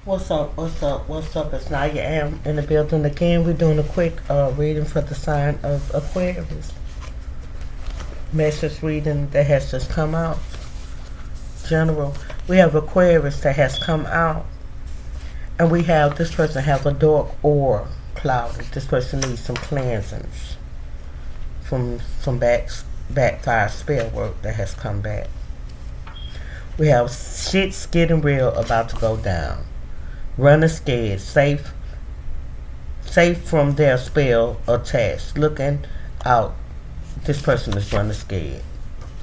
What's up? What's up? What's up? It's Naya Am in the building again. We're doing a quick reading for the sign of Aquarius. Message reading that has just come out. General. We have Aquarius that has come out. And we have this person has a dark aura cloud. This person needs some cleansings from some backfire spell work that has come back. We have shit's getting real about to go down. Running scared, safe from their spell or test. Looking out, this person is running scared.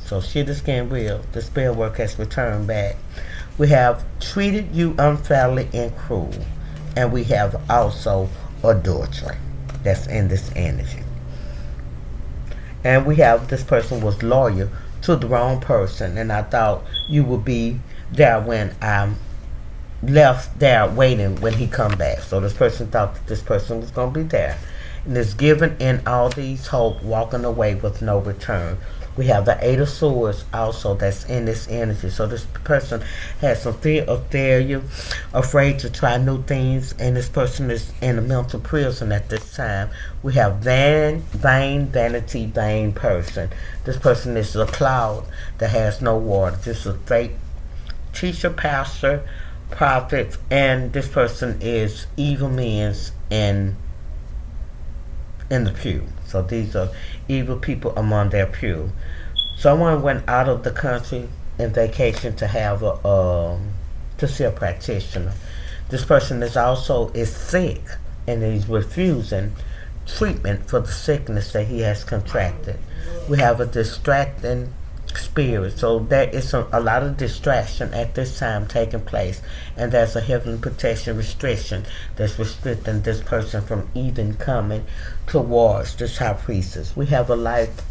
So shit is getting real. The spell work has returned back. We have treated you unfairly and cruel. And we have also adultery. That's in this energy. And we have this person was loyal to the wrong person. And I thought you would be there when I'm left there waiting when he come back. So this person thought that this person was going to be there. And is given in all these hope, walking away with no return. We have the Eight of Swords also that's in this energy. So this person has some fear of failure, afraid to try new things, and this person is in a mental prison at this time. We have vain person. This person is a cloud that has no water. This is a fake teacher, pastor, prophet, and this person is evil men in the pew. So these are evil people among their pew. Someone went out of the country in vacation to have to see a practitioner. This person is sick and he's refusing treatment for the sickness that he has contracted. We have a distracting spirit. So there is a lot of distraction at this time taking place, and there's a heavenly protection restriction that's restricting this person from even coming towards this high priestess. We have a life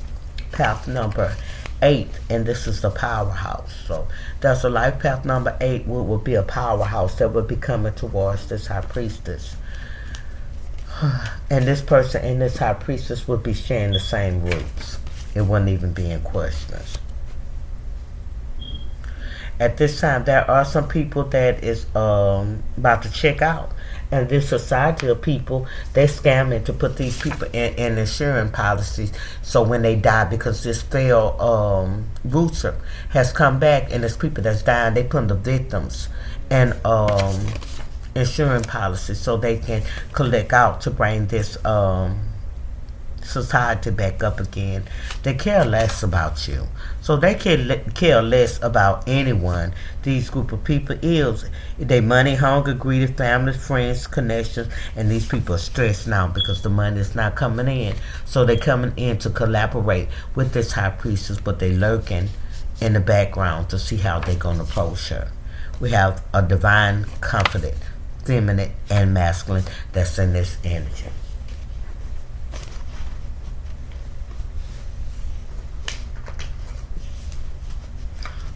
path number 8, and this is the powerhouse. So there's a life path number 8 would be a powerhouse that would be coming towards this high priestess. And this person and this high priestess would be sharing the same roots. It wouldn't even be in questions. At this time, there are some people that is about to check out. And this society of people, they're scamming to put these people in insurance policies. So when they die, because this failed rooster has come back, and there's people that's dying, they put the victims in insurance policies so they can collect out to bring this society back up again. They care less about you. So they care less about anyone. These group of people is they money hungry, greedy, family, friends, connections, and these people are stressed now because the money is not coming in. So they coming in to collaborate with this high priestess, but they lurking in the background to see how they're gonna approach her. We have a divine, confident, feminine, and masculine that's in this energy.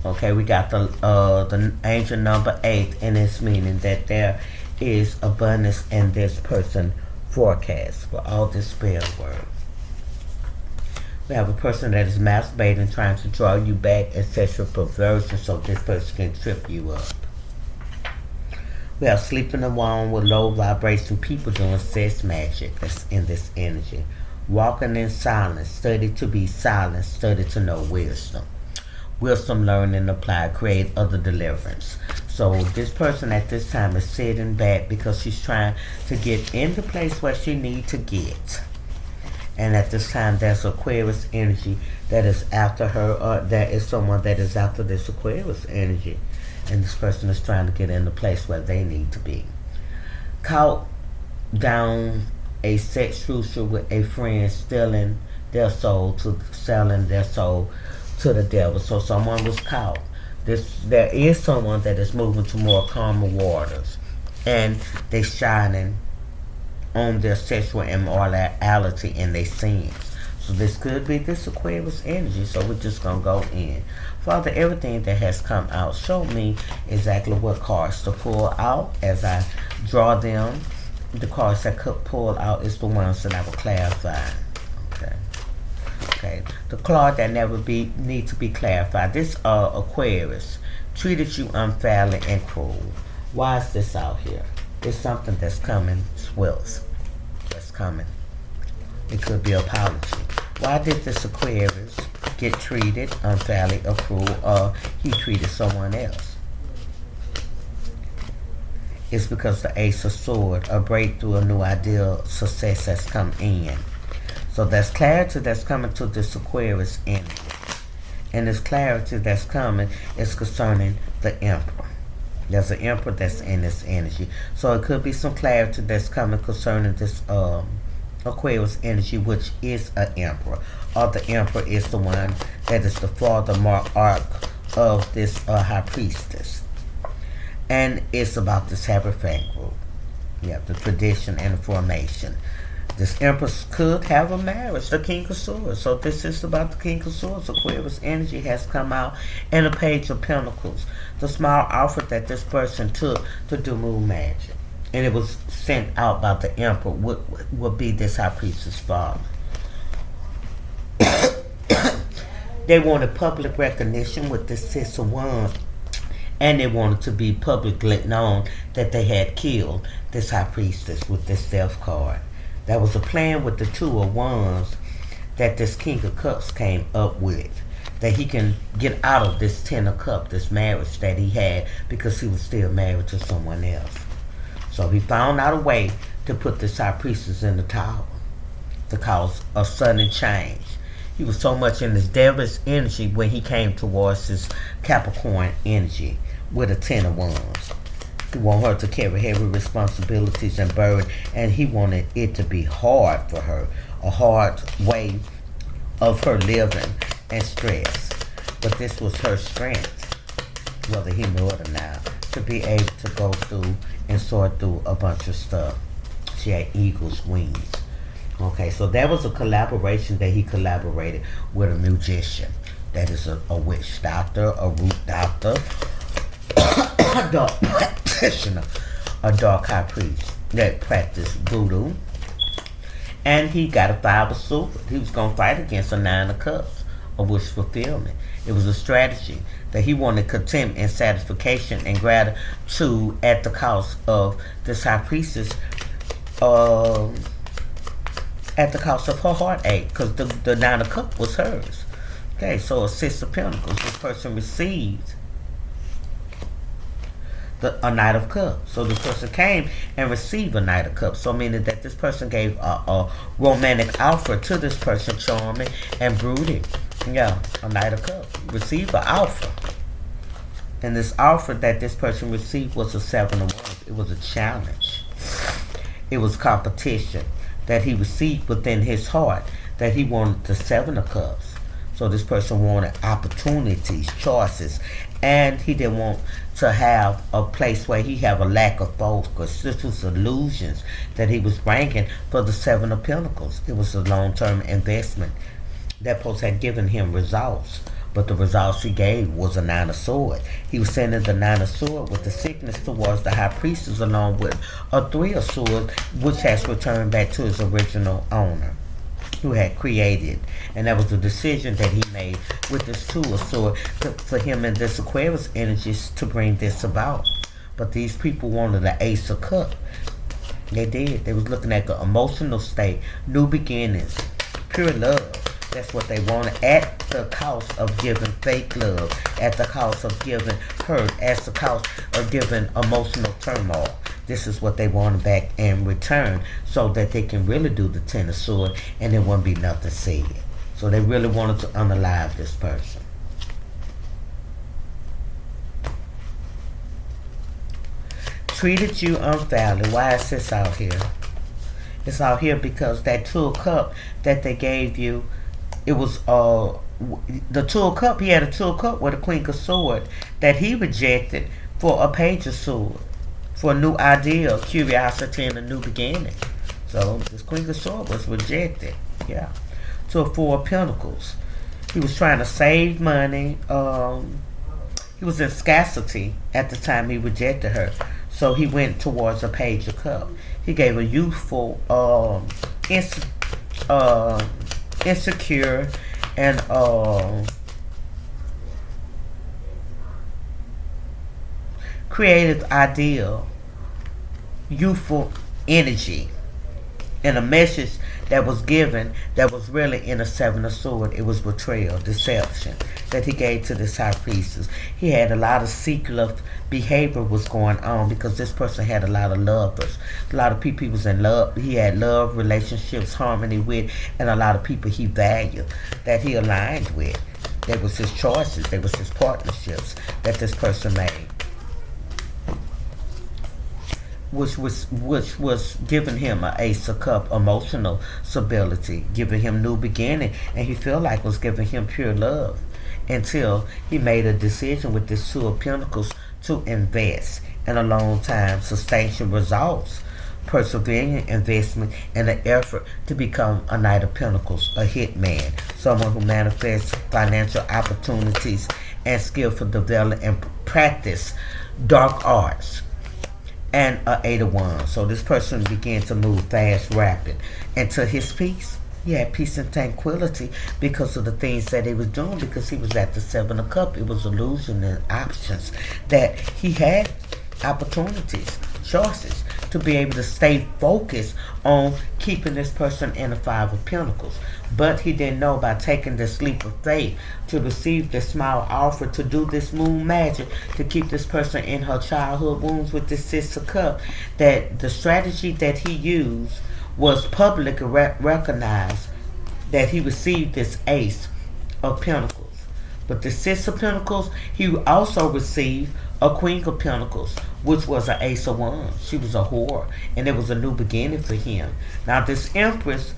Okay, we got the angel number 8, and it's meaning that there is abundance in this person forecast for all this spell word. We have a person that is masturbating, trying to draw you back and sexual perversion so this person can trip you up. We have sleeping alone with low vibration people doing sex magic that's in this energy. Walking in silence, study to be silent, study to know wisdom. Wisdom, learn and apply, create other deliverance. So this person at this time is sitting back because she's trying to get in the place where she needs to get. And at this time, there's Aquarius energy that is after her, or there is someone that is after this Aquarius energy. And this person is trying to get in the place where they need to be. Caught down a sex ritual with a friend, stealing their soul to selling their soul to the devil. So someone was caught. There is someone that is moving to more calmer waters, and they shining on their sexual immorality and their sins. So this could be this Aquarius energy. So we're just gonna go in. Father, everything that has come out, show me exactly what cards to pull out as I draw them. The cards that could pull out is the ones that I will clarify. Okay. The card that never need to be clarified. This Aquarius treated you unfairly and cruel. Why is this out here? It's something that's coming. It's wealth that's coming. It could be apology. Why did this Aquarius get treated unfairly or cruel, or he treated someone else? It's because the Ace of Swords, a breakthrough, a new ideal, success has come in. So there's clarity that's coming to this Aquarius energy. And this clarity that's coming is concerning the Emperor. There's an Emperor that's in this energy. So it could be some clarity that's coming concerning this Aquarius energy, which is an Emperor. Or the Emperor is the one that is the father mark arc of this High Priestess. And it's about this Haberfang group. Yeah, the tradition and the formation. This Empress could have a marriage, the King of Swords. So this is about the King of Swords. Aquarius energy has come out in a Page of Pentacles. The small offer that this person took to do moon magic. And it was sent out by the Emperor, would be this High Priestess father. They wanted public recognition with this Six of Wands. And they wanted to be publicly known that they had killed this High Priestess with this Death card. That was a plan with the Two of Wands that this King of Cups came up with. That he can get out of this Ten of Cups, this marriage that he had, because he was still married to someone else. So he found out a way to put this High Priestess in the tower to cause a sudden change. He was so much in his devilish energy when he came towards his Capricorn energy with a Ten of Wands. He wanted her to carry heavy responsibilities and burden, and he wanted it to be hard for her, a hard way of her living and stress. But this was her strength, whether he knew it or not, to be able to go through and sort through a bunch of stuff. She had eagle's wings. Okay, so that was a collaboration that he collaborated with a magician. That is a witch doctor, a root doctor, a dark practitioner, a dark high priest that practiced voodoo. And he got a 5 of swords. He was going to fight against a 9 of cups, a wish fulfillment. It was a strategy that he wanted contempt and satisfaction and gratitude at the cost of this high priestess, at the cost of her heartache, because the 9 of cups was hers. Okay, so a 6 of pentacles. This person received a Knight of Cups. So this person came and received a Knight of Cups. So meaning that this person gave a romantic offer to this person, charming and brooding. Yeah, a Knight of Cups. Received an offer. And this offer that this person received was a 7 of Wands. It was a challenge. It was competition that he received within his heart, that he wanted the 7 of Cups. So this person wanted opportunities, choices, and he didn't want to have a place where he have a lack of focus. This was illusions that he was bringing for the 7 of Pentacles. It was a long-term investment. That post had given him results, but the results he gave was a 9 of Swords. He was sending the 9 of Swords with the sickness towards the High Priestess, along with a 3 of Swords, which has returned back to his original owner, who had created. And that was the decision that he made with this 2 of Swords for him and this Aquarius energies to bring this about. But these people wanted the Ace of Cups. They did. They was looking at the emotional state, new beginnings, pure love. That's what they wanted, at the cost of giving fake love, at the cost of giving hurt, at the cost of giving emotional turmoil. This is what they wanted back in return, so that they can really do the 10 of Swords and there wouldn't be nothing said. So they really wanted to unalive this person. Treated you unfairly. Why is this out here? It's out here because that 2 of Cups that they gave you, it was the 2 of Cups. He had a 2 of Cups with a Queen of Swords that he rejected for a Page of Swords, for a new idea, curiosity, and a new beginning. So this Queen of Swords was rejected. Yeah. To a 4 of Pentacles. He was trying to save money. He was in scarcity at the time he rejected her. So he went towards a Page of Cups. He gave a youthful, insecure, and creative, ideal, youthful energy, and a message that was given that was really in a seven of swords. It was betrayal, deception that he gave to this high priestess. He had a lot of secretive behavior was going on because this person had a lot of lovers, a lot of people he was in love. He had love, relationships, harmony with, and a lot of people he valued that he aligned with. That was his choices. They was his partnerships that this person made, which was giving him an ace of cup emotional stability, giving him new beginning, and he felt like was giving him pure love until he made a decision with this two of pentacles to invest in a long time substantial results, persevering investment, and an effort to become a Knight of Pentacles, a hitman, someone who manifests financial opportunities and skillful develop and practice dark arts, and a Eight of Wands. So this person began to move fast, rapid, into his peace. He had peace and tranquility because of the things that he was doing, because he was at the Seven of Cups. It was illusion and options that he had, opportunities, choices to be able to stay focused on keeping this person in the Five of Pentacles. But he didn't know, by taking this leap of faith to receive this small offer to do this moon magic to keep this person in her childhood wounds with this Six of Cups, that the strategy that he used was publicly recognized, that he received this Ace of Pentacles. But the Six of Pentacles, he also received a Queen of Pentacles, which was an Ace of Wands. She was a whore, and it was a new beginning for him. Now this Empress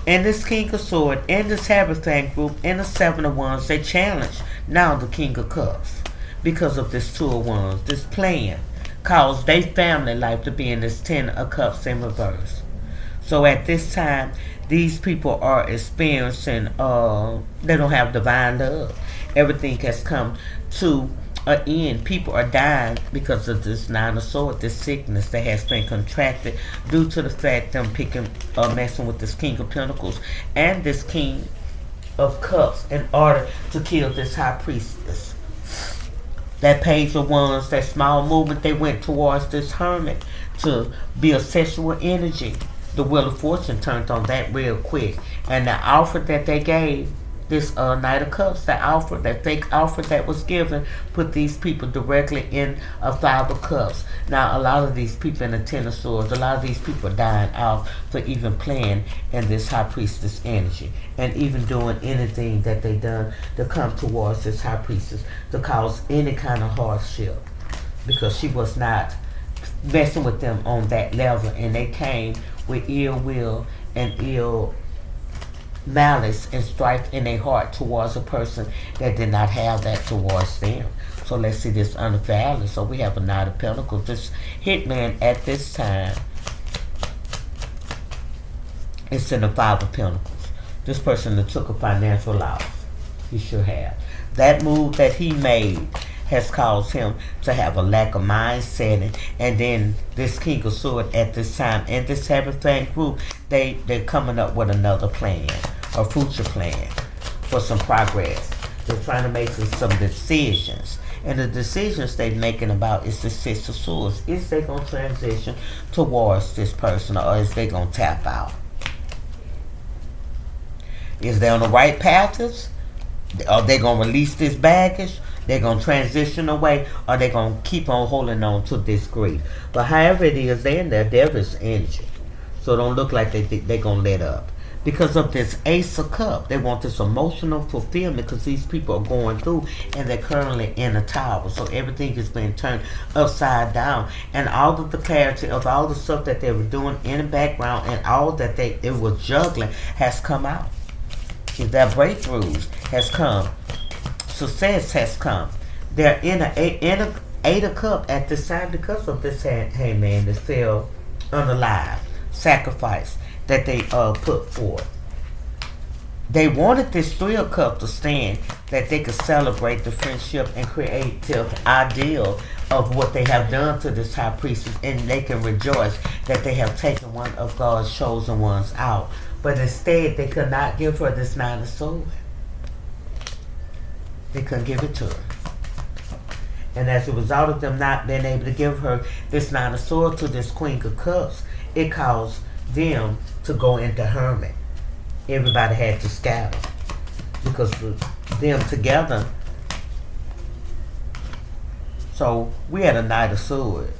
and this King of Swords and this Hierophant group and the Seven of Wands, they challenged now the King of Cups because of this Two of Wands. This plan caused their family life to be in this Ten of Cups in reverse. So at this time, these people are experiencing, they don't have divine love. Everything has come to an end. People are dying because of this Nine of Swords, this sickness that has been contracted due to the fact them messing with this King of Pentacles and this King of Cups in order to kill this High Priestess. That Page of Wands, that small movement they went towards this Hermit to be a sexual energy. The Wheel of Fortune turned on that real quick. And the offer that they gave, this Knight of Cups, that fake offer that was given, put these people directly in a Five of Cups. Now, a lot of these people in the Ten of Swords, a lot of these people are dying off for even playing in this High Priestess energy, and even doing anything that they done to come towards this High Priestess to cause any kind of hardship, because she was not messing with them on that level, and they came with ill will and ill malice and strife in their heart towards a person that did not have that towards them. So let's see this unfairly. So we have a Knight of Pentacles. This hitman at this time is in the Five of Pentacles. This person that took a financial loss. He should have. That move that he made has caused him to have a lack of mindset, and then this King of Swords at this time and this Hierophant group, they're coming up with another plan, a future plan for some progress. They're trying to make some decisions, and the decisions they're making about is the Six of Swords. Is they gonna transition towards this person, or is they gonna tap out? Is they on the right paths? Are they gonna release this baggage? They're going to transition away, or they're going to keep on holding on to this grief. But however it is, they're in their devil's energy. So it don't look like they're going to let up. Because of this Ace of Cups, they want this emotional fulfillment, because these people are going through and they're currently in a tower. So everything is being turned upside down. And all of the clarity of all the stuff that they were doing in the background and all that they were juggling has come out. Their breakthroughs has come. Success has come. They're in a Eight of Cups at this time because of this hangman that fell unalive, sacrifice that they put forth. They wanted this Three of Cups to stand, that they could celebrate the friendship and creative ideal of what they have done to this High Priestess, and they can rejoice that they have taken one of God's chosen ones out. But instead, they could not give her this Nine of Swords. They couldn't give it to her. And as a result of them not being able to give her this Nine of Swords to this Queen of Cups, it caused them to go into hermit. Everybody had to scatter because them together. So we had a Knight of Swords.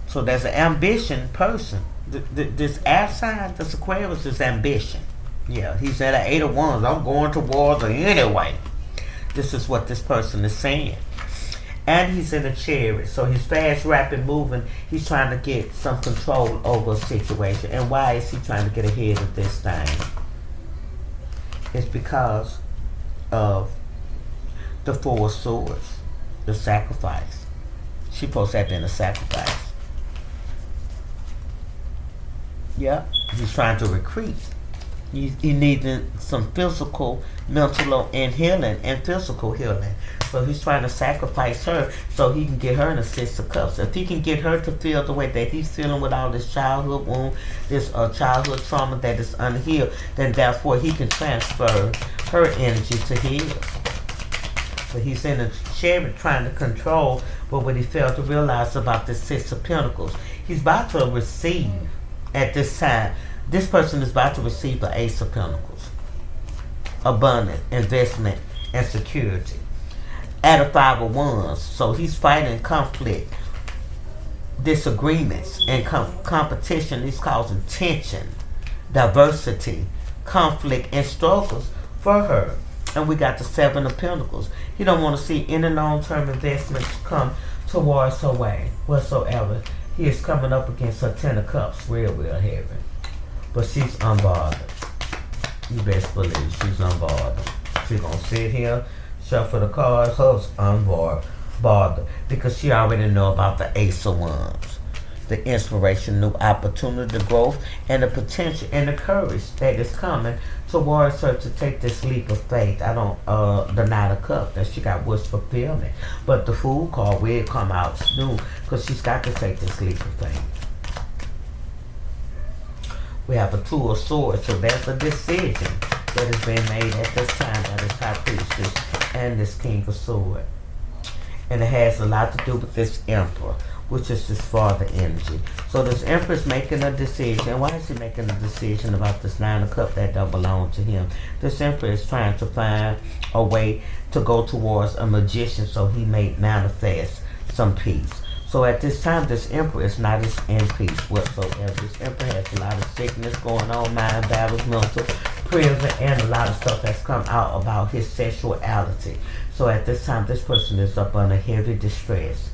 So there's an ambition person. This air sign, this Aquarius, is ambition. Yeah, he's at an Eight of Wands. I'm going to war anyway. This is what this person is saying. And he's in a chariot, so he's fast, rapid moving. He's trying to get some control over a situation. And why is he trying to get ahead of this thing? It's because of the Four of Swords, the sacrifice. She supposed to have been a sacrifice. Yeah, he's trying to retreat. He needed some physical, mental, and healing, and physical healing. So he's trying to sacrifice her so he can get her in a Six of Cups. If he can get her to feel the way that he's feeling with all this childhood wound, this childhood trauma that is unhealed, then therefore he can transfer her energy to his. So he's in a chariot trying to control, but what he failed to realize about the Six of Pentacles, he's about to receive at this time. This person is about to receive the Ace of Pentacles. Abundance, investment, and security. At a Five of Wands. So he's fighting conflict, disagreements, and competition. He's causing tension, diversity, conflict, and struggles for her. And we got the Seven of Pentacles. He don't want to see any long-term investments come towards her way whatsoever. He is coming up against her Ten of Cups real heavy. But she's unbothered. You best believe she's unbothered. She's going to sit here, shuffle the cards, her's unbothered. Because she already know about the Ace of Wands. The inspiration, new opportunity, the growth, and the potential, and the courage that is coming towards her to take this leap of faith. The Knight of Cups, that she got wish fulfillment. But the Fool card will come out soon, because she's got to take this leap of faith. We have a Two of Swords, so that's a decision that has been made at this time by this High Priestess and this King of Swords. And it has a lot to do with this Emperor, which is this father energy. So this Emperor is making a decision. Why is he making a decision about this Nine of Cups that don't belong to him? This Emperor is trying to find a way to go towards a magician so he may manifest some peace. So at this time, this Emperor is not in peace whatsoever. This Emperor has a lot of sickness going on, mind battles, mental prison, and a lot of stuff that's come out about his sexuality. So at this time, this person is up under heavy distress.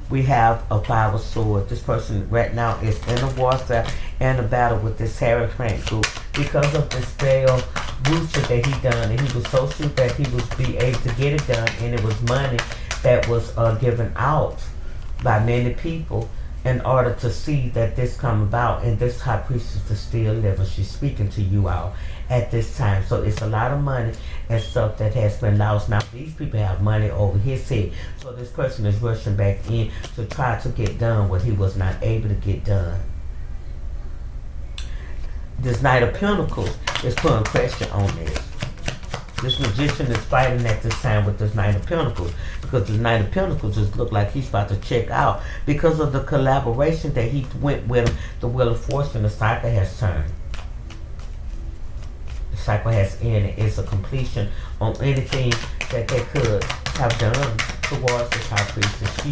We have a Five of Swords. This person right now is in a warfare and a battle with this Harry Crank group because of the spell booster that he done. And he was so sure that he was be able to get it done, and it was money that was given out by many people in order to see that this come about. And this High Priestess is still living. She's speaking to you all at this time. So it's a lot of money and stuff that has been lost. Now these people have money over his head. So this person is rushing back in to try to get done what he was not able to get done. This Knight of Pentacles is putting pressure on this. This magician is fighting at this time with this Knight of Pentacles, because the Knight of Pentacles just look like he's about to check out because of the collaboration that he went with him. The Wheel of Fortune, the cycle has turned. The cycle has ended. It's a completion on anything that they could have done towards the High Priestess. She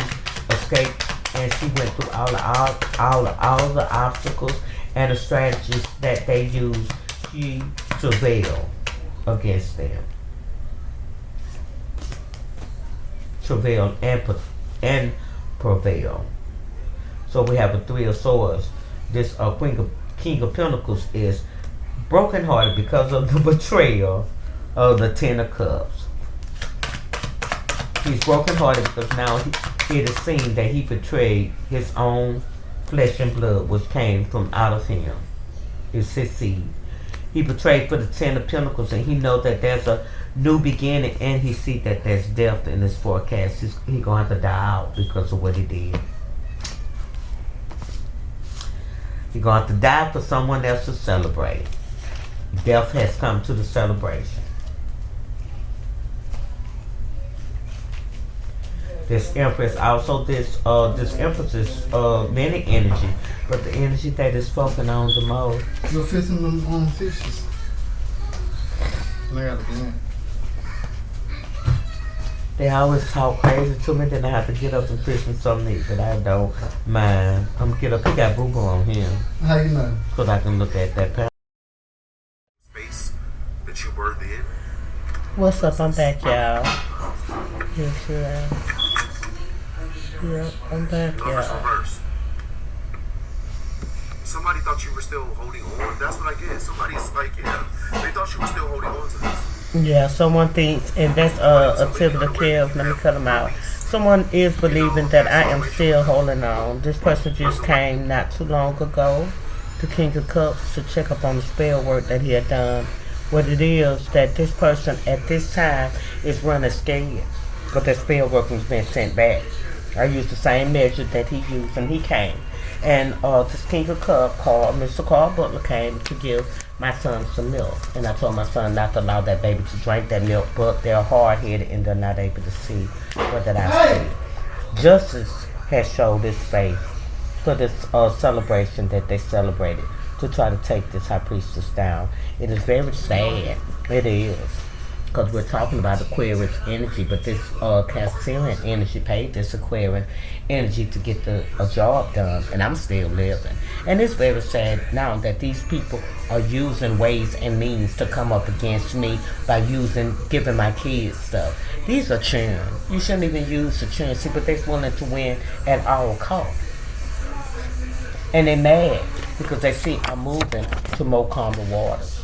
escaped and she went through all the obstacles and the strategies that they used. She prevailed against them. Travail and prevail. So we have a Three of Swords. This King of Pentacles is brokenhearted because of the betrayal of the Ten of Cups. He's brokenhearted because now it is seen that he betrayed his own flesh and blood, which came from out of him. It's his seed. He betrayed for the Ten of Pentacles, and he knows that there's a new beginning, and he sees that there's death in his forecast. He's going to have to die out because of what he did. He's going to have to die for someone else to celebrate. Death has come to the celebration. This Empress also this Empress is many energy, but the energy that is spoken on the most. You're fishing them on fishes. And I got it again. They always talk crazy to me, then I have to get up and fish with something neat, but I don't mind. I'm gonna get up. He got boo boo on him. How you know? Because I can look at that pound. Space that you were in. What's up? I'm back, y'all. Yes, yeah. Yep, I'm back, Numbers y'all. reverse. Somebody thought you were still holding on. That's what I get. Somebody's like, yeah, they thought you were still holding on to this. Yeah, someone thinks, and that's a tip of the kill. Let me cut them out. Someone is believing that I am still holding on. This person just came not too long ago to King of Cups to check up on the spell work that he had done. What it is that this person at this time is running scared because that spell work was being sent back. I used the same measure that he used and he came. And this King of Cups called, Mr. Carl Butler came to give my son some milk. And I told my son not to allow that baby to drink that milk, but they're hard-headed and they're not able to see what that I see. Justice has showed its face for this celebration that they celebrated to try to take this high priestess down. It is very sad. It is. Because we're talking about Aquarius energy, but this Cancerian energy paid this Aquarian energy to get a job done, and I'm still living. And it's very sad now that these people are using ways and means to come up against me by giving my kids stuff. These are children. You shouldn't even use the children. See, but they're willing to win at all costs. And they're mad because they see I'm moving to more calmer waters.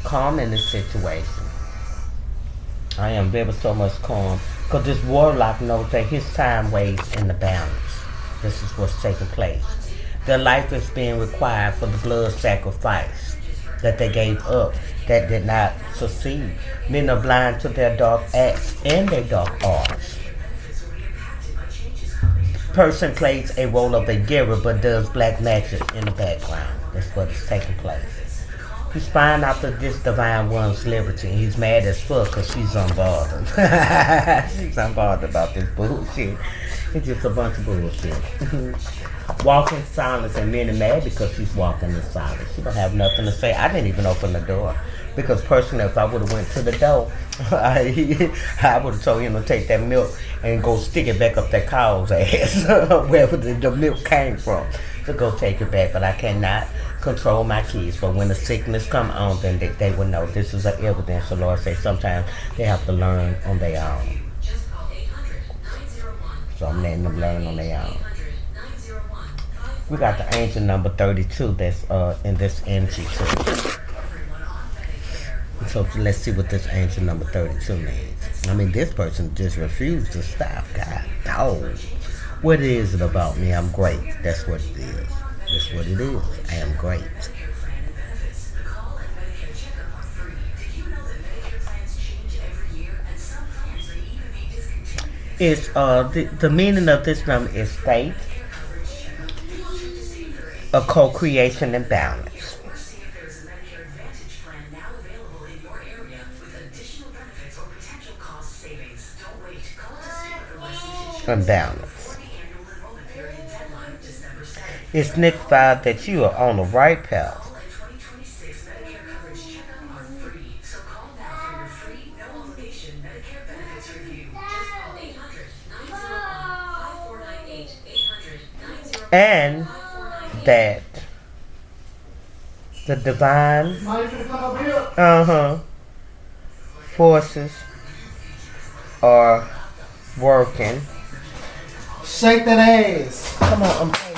Calm in this situation. I am very so much calm because this warlock knows that his time weighs in the balance. This is what's taking place. Their life is being required for the blood sacrifice that they gave up that did not succeed. Men are blind to their dark acts and their dark arts. Person plays a role of a giver but does black magic in the background. That's what is taking place. He's spying after this divine one's liberty. And he's mad as fuck because she's unbothered. She's unbothered about this bullshit. It's just a bunch of bullshit. Walking in silence, and men are mad because she's walking in silence. She don't have nothing to say. I didn't even open the door. Because personally, if I would have went to the door, I would have told him to take that milk and go stick it back up that cow's ass, wherever the milk came from, to go take it back. But I cannot control my kids. But when the sickness come on, then they will know. This is an evidence. The Lord says sometimes they have to learn on their own. So I'm letting them learn on their own. We got the angel number 32 that's in this energy too. So let's see what this angel number 32 means. I mean, this person just refused to stop. God, dog. What is it about me? I'm great. That's what it is. That's what it is. I am great. It's the meaning of this number is faith, a co-creation and balance. And balance. It signifies that you are on the right path. And that the divine forces are working. Shake that ass. Come on, I'm patient.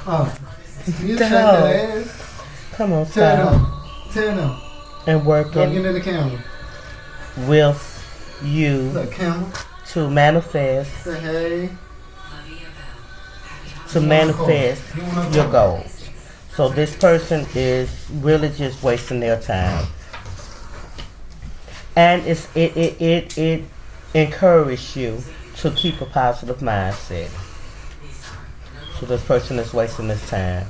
Oh, you shake that ass. Come on, Tell them. And Don't working get in the camera. with you Look, camera. to manifest Say hey. to manifest your goals. So this person is really just wasting their time, and it encourages you to keep a positive mindset. So this person is wasting his time.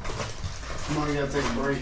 Come on, you gotta take a break.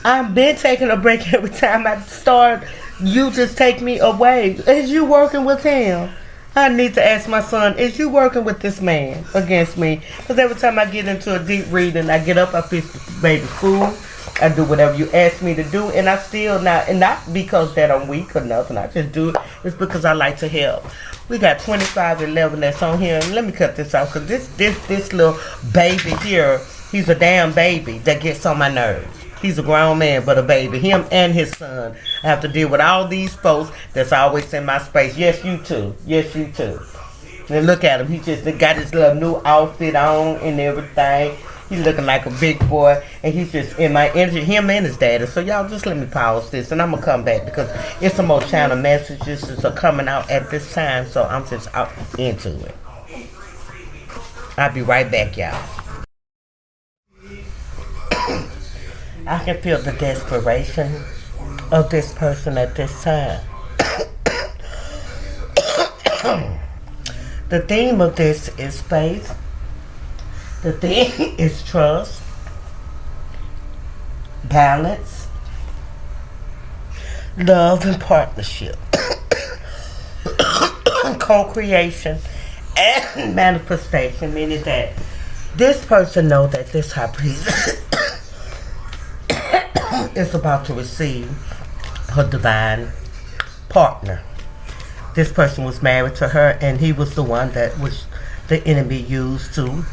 I've been taking a break every time I start You just take me away. Is you working with him? I need to ask my son, is you working with this man against me? Because every time I get into a deep reading, I get up, I fix the baby food, I do whatever you ask me to do, and I still not, and not because that I'm weak or nothing, I just do it. It's because I like to help. We got 2511 that's on here, and let me cut this off, because this little baby here, he's a damn baby that gets on my nerves. He's a grown man, but a baby. Him and his son. I have to deal with all these folks that's always in my space. Yes, you too. Yes, you too. And look at him. He just got his little new outfit on and everything. He's looking like a big boy. And he's just in my energy. Him and his daddy. So y'all just let me pause this. And I'm going to come back because it's some more channel messages that are coming out at this time. So I'm just out into it. I'll be right back, y'all. I can feel the desperation of this person at this time. The theme of this is faith. The theme is trust, balance, love, and partnership, co-creation, and manifestation, meaning that this person knows that this high priest is about to receive her divine partner. This person was married to her, and he was the one that was the enemy used to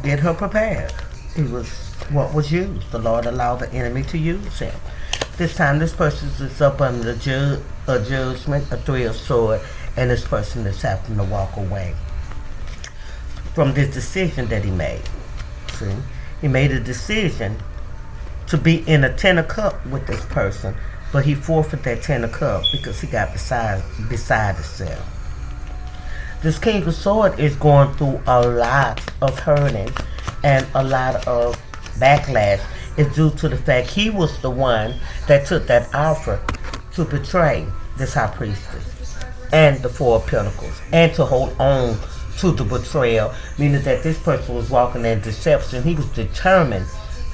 get her prepared. He was what was used. The Lord allowed the enemy to use him. This time, this person is up under a judgment, a three of sword, and this person is having to walk away from this decision that he made. See, he made a decision to be in a 10 of cup with this person, but he forfeited that 10 of cup because he got beside himself. This King of Swords is going through a lot of hurting and a lot of backlash. It's due to the fact he was the one that took that offer to betray this high priestess and the Four of Pentacles and to hold on to the betrayal, meaning that this person was walking in deception. He was determined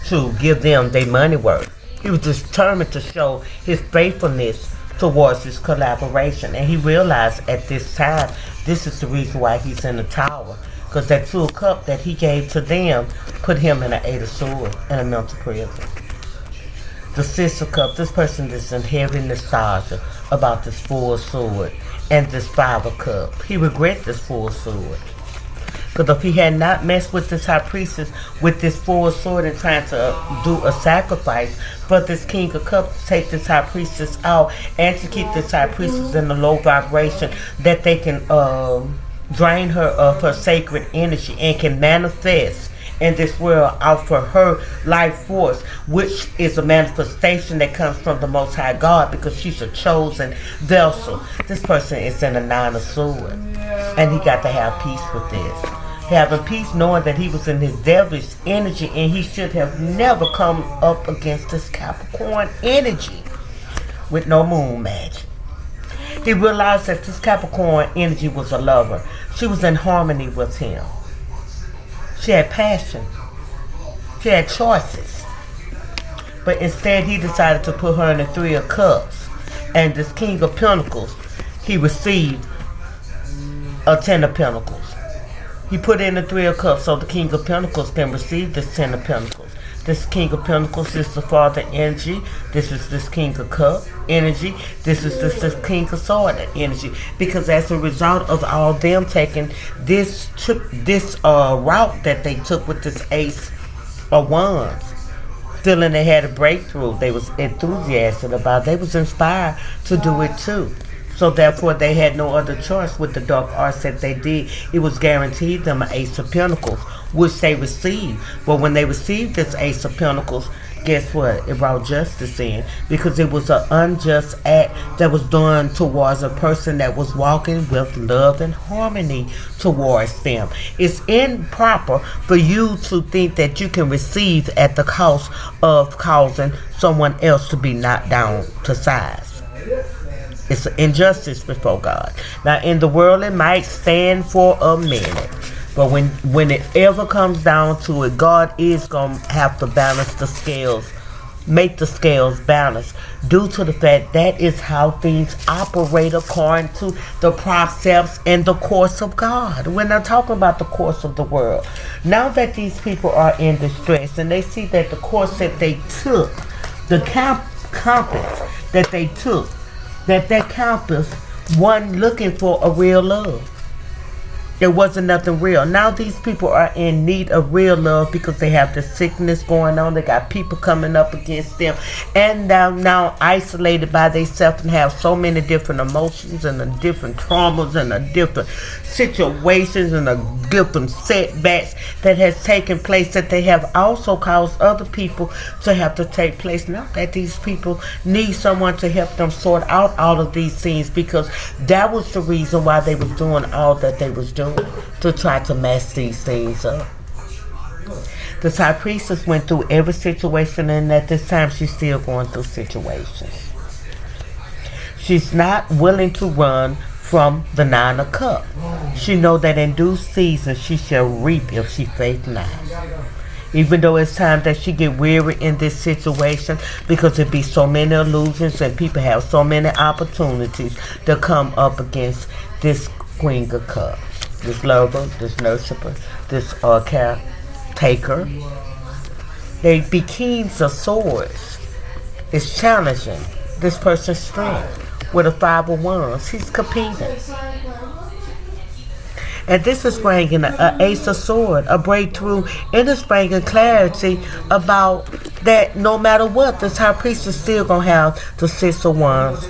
to give them their money worth. He was determined to show his faithfulness towards this collaboration. And he realized at this time, this is the reason why he's in the tower. Because that 2 of Cups that he gave to them put him in an 8 of Swords in a mental prison. The 6 of Cups, this person is in heavy nostalgia about this 4 of Swords and this 5 of Cups. He regrets this 4 of Swords. Because if he had not messed with this high priestess with this 4 of Swords and trying to do a sacrifice for this King of Cups to take this high priestess out and to keep this high priestess in a low vibration, that they can drain her of her sacred energy and can manifest in this world out for her life force, which is a manifestation that comes from the Most High God, because she's a chosen vessel. This person is in a 9 of Swords, and he got to have peace with this. Having peace, knowing that he was in his devilish energy, and he should have never come up against this Capricorn energy with no moon magic. He realized that this Capricorn energy was a lover. She was in harmony with him. She had passion. She had choices. But instead, he decided to put her in the 3 of Cups. And this King of Pentacles, he received a 10 of Pentacles. He put in the 3 of Cups so the King of Pentacles can receive this 10 of Pentacles. This King of Pentacles is the Father energy. This is this King of Cup energy. This is this King of Sword energy. Because as a result of all them taking this route that they took with this Ace of Wands, feeling they had a breakthrough, they was enthusiastic about it. They was inspired to do it too. So therefore, they had no other choice with the dark arts that they did. It was guaranteed them an Ace of Pentacles, which they received. But when they received this Ace of Pentacles, guess what? It brought justice in, because it was an unjust act that was done towards a person that was walking with love and harmony towards them. It's improper for you to think that you can receive at the cost of causing someone else to be knocked down to size. It's an injustice before God. Now, in the world, it might stand for a minute. But when it ever comes down to it, God is going to have to balance the scales make the scales balance due to the fact that is how things operate according to the precepts and the course of God. We're not talking about the course of the world. Now that these people are in distress and they see that the course that they took, the compass that they took, that compass wasn't looking for a real love. There wasn't nothing real. Now these people are in need of real love because they have the sickness going on. They got people coming up against them, and now isolated by themselves and have so many different emotions and the different traumas and the different situations and the different setbacks that has taken place, that they have also caused other people to have to take place. Now that these people need someone to help them sort out all of these things, because that was the reason why they was doing all that they was doing, to try to mess these things up. The high priestess went through every situation, and at this time she's still going through situations. She's not willing to run from the 9 of Cups. She know that in due season she shall reap if she faith not. Even though it's time that she get weary in this situation, because there be so many illusions and people have so many opportunities to come up against this Queen of Cups, this lover, this nurturer, this caretaker. They be kings of swords. It's challenging this person's strength. With a 5 of Wands, he's competing. And this is bringing an Ace of Swords, a breakthrough, and it's bringing clarity about that no matter what, this high priest is still going to have the 6 of Wands.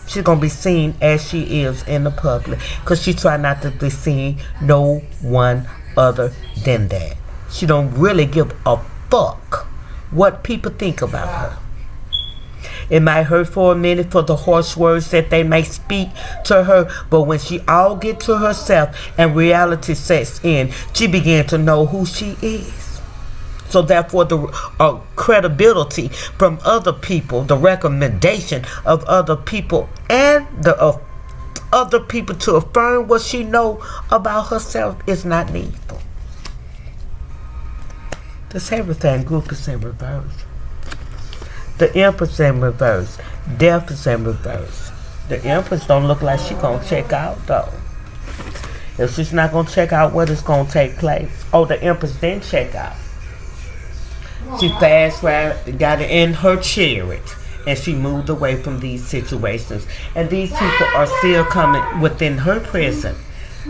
She's going to be seen as she is in the public, because she try not to be seen no one other than that. She don't really give a fuck what people think about her. It might hurt for a minute for the harsh words that they may speak to her, but when she all get to herself and reality sets in, she begin to know who she is. So therefore, the credibility from other people, the recommendation of other people, and the other people to affirm what she know about herself is not needful. This everything group is in reverse. The Empress in reverse. Death is in reverse. The Empress don't look like she gonna check out though. If she's not gonna check out what is gonna take place. Oh, the Empress didn't check out. She fast got in her chariot and she moved away from these situations. And these people are still coming within her presence,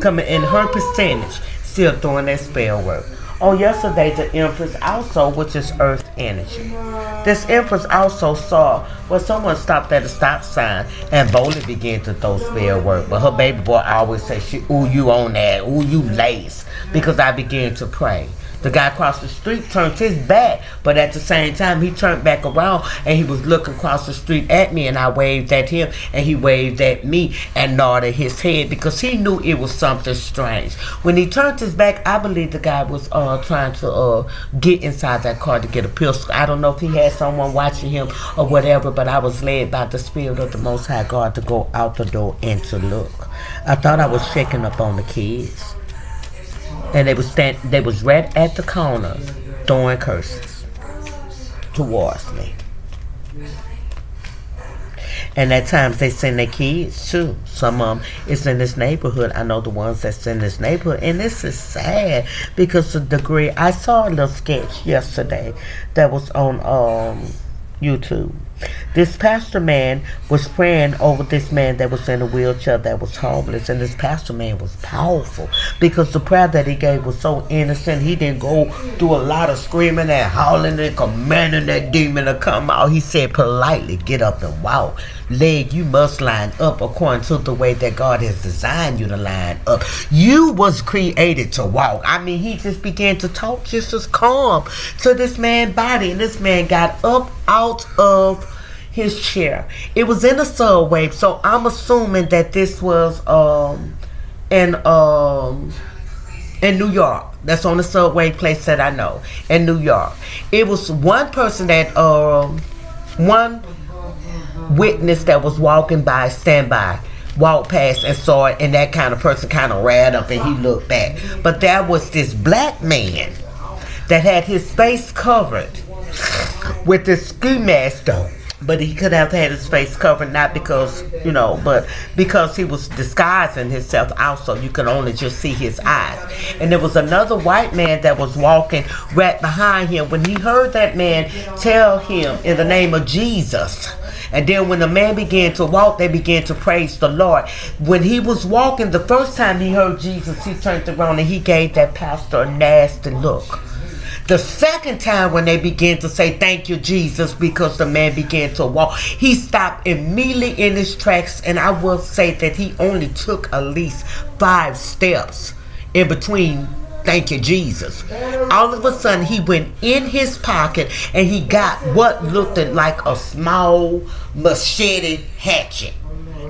coming in her percentage, still doing that spell work. Oh, yesterday the Empress also, which is earth energy. This Empress also saw where someone stopped at a stop sign and boldly began to throw spell work. But her baby boy always say, ooh, you on that, ooh, you lace, because I began to pray. The guy across the street turned his back, but at the same time, he turned back around and he was looking across the street at me, and I waved at him and he waved at me and nodded his head because he knew it was something strange. When he turned his back, I believe the guy was trying to get inside that car to get a pistol. I don't know if he had someone watching him or whatever, but I was led by the Spirit of the Most High God to go out the door and to look. I thought I was checking up on the kids. And they was right at the corner throwing curses towards me. And at times they send their kids too. Some of them is in this neighborhood. I know the ones that's in this neighborhood. And this is sad because of the degree. I saw a little sketch yesterday that was on YouTube. This pastor man was praying over this man that was in a wheelchair that was homeless, and this pastor man was powerful because the prayer that he gave was so innocent. He didn't go through a lot of screaming and howling and commanding that demon to come out. He said politely, get up and walk. Leg, you must line up according to the way that God has designed you to line up. You was created to walk. I mean, he just began to talk just as calm to this man's body, and this man got up out of his chair. It was in a subway, so I'm assuming that this was in New York. That's on the subway place that I know in New York. It was one person that one witness that was walking by, walked past and saw it, and that kind of person kind of ran up and he looked back. But there was this black man that had his face covered with this ski mask though. But he could have had his face covered, not because, but because he was disguising himself also. You could only just see his eyes. And there was another white man that was walking right behind him. When he heard that man tell him in the name of Jesus, and then when the man began to walk, they began to praise the Lord. When he was walking, the first time he heard Jesus, he turned around and he gave that pastor a nasty look. The second time when they began to say, thank you, Jesus, because the man began to walk, he stopped immediately in his tracks, and I will say that he only took at least 5 steps in between, thank you, Jesus. All of a sudden, he went in his pocket, and he got what looked like a small machete hatchet.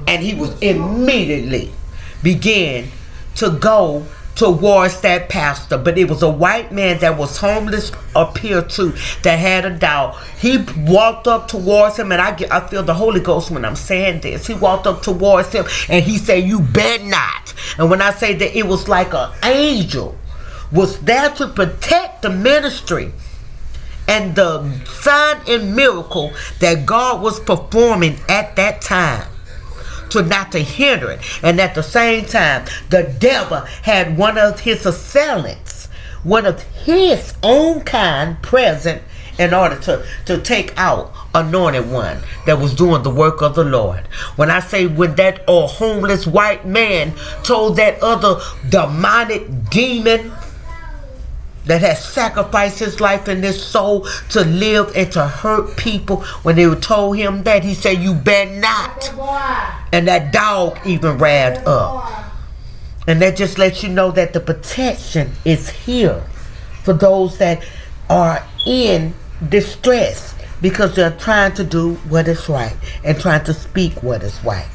And he was immediately began to go towards that pastor. But it was a white man that was homeless up here too, that had a dog. He walked up towards him, and I feel the Holy Ghost when I'm saying this. He walked up towards him and he said, you bet not. And when I say that, it was like an angel was there to protect the ministry and the sign and miracle that God was performing at that time, to not to hinder it. And at the same time, the devil had one of his assailants, one of his own kind, present in order to take out anointed one that was doing the work of the Lord. When I say when that homeless white man told that other demonic demon that has sacrificed his life and his soul to live and to hurt people, when they told him that, he said, you better not. And that dog even ran up. And that just lets you know that the protection is here for those that are in distress, because they're trying to do what is right and trying to speak what is right.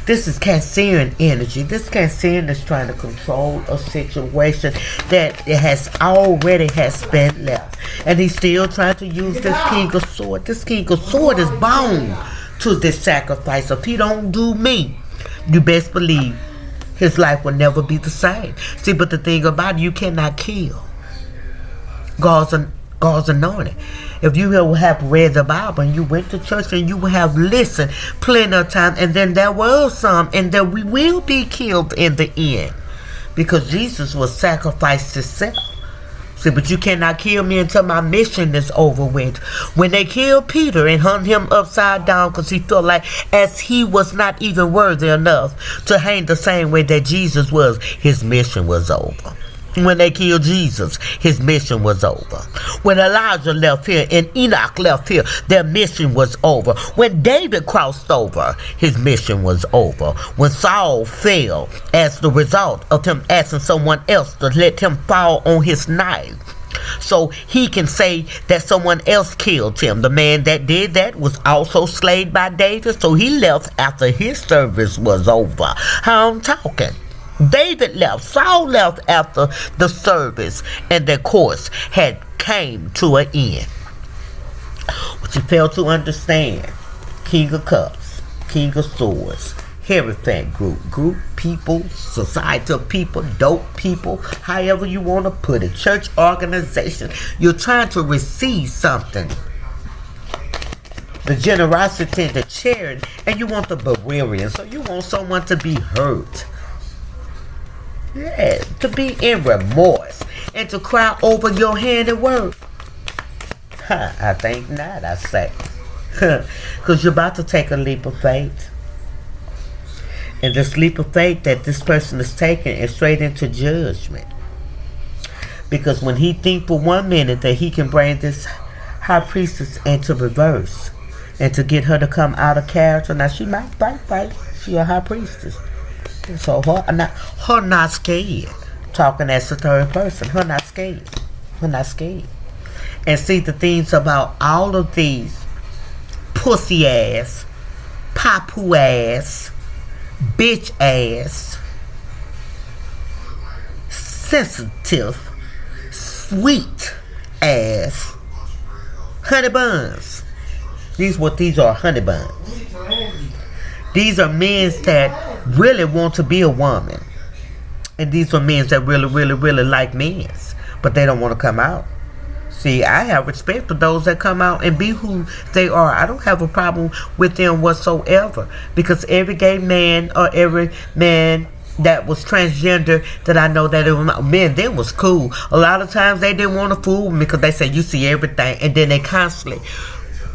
This is Cancerian energy. This Cancerian is trying to control a situation that it has already been left. And he's still trying to use this King of Swords. This King of Swords is bound to this sacrifice. If he don't do me, you best believe his life will never be the same. See, but the thing about it, you cannot kill God's anointed. If you have read the Bible and you went to church and you have listened plenty of time, and then there was some, and that we will be killed in the end, because Jesus was sacrificed himself. See, but you cannot kill me until my mission is over with. When they killed Peter and hung him upside down because he felt like as he was not even worthy enough to hang the same way that Jesus was, his mission was over. When they killed Jesus, his mission was over. When Elijah left here and Enoch left here, their mission was over. When David crossed over, his mission was over. When Saul fell as the result of him asking someone else to let him fall on his knife, so he can say that someone else killed him. The man that did that was also slayed by David, so he left after his service was over. How I'm talking? David left, Saul left after the service and their course had came to an end. What you fail to understand, King of Cups, King of Swords, Hierophant group people, society of people, dope people, however you want to put it, church organization, you're trying to receive something. The generosity, the charity, and you want the barbarian, so you want someone to be hurt. Yeah, to be in remorse and to cry over your handiwork. I think not, I say. Because you're about to take a leap of faith. And this leap of faith that this person is taking is straight into judgment. Because when he thinks for 1 minute that he can bring this high priestess into reverse and to get her to come out of character, now she might fight. She a high priestess. So her not scared. Talking as the third person. Her not scared. And see, the things about all of these pussy ass, papu ass, bitch ass, sensitive, sweet ass, honey buns. These are honey buns. These are men that really want to be a woman. And these are men that really like men. But they don't want to come out. See, I have respect for those that come out and be who they are. I don't have a problem with them whatsoever. Because every gay man or every man that was transgender that I know that it was men, them was cool. A lot of times they didn't want to fool me because they said you see everything, and then they constantly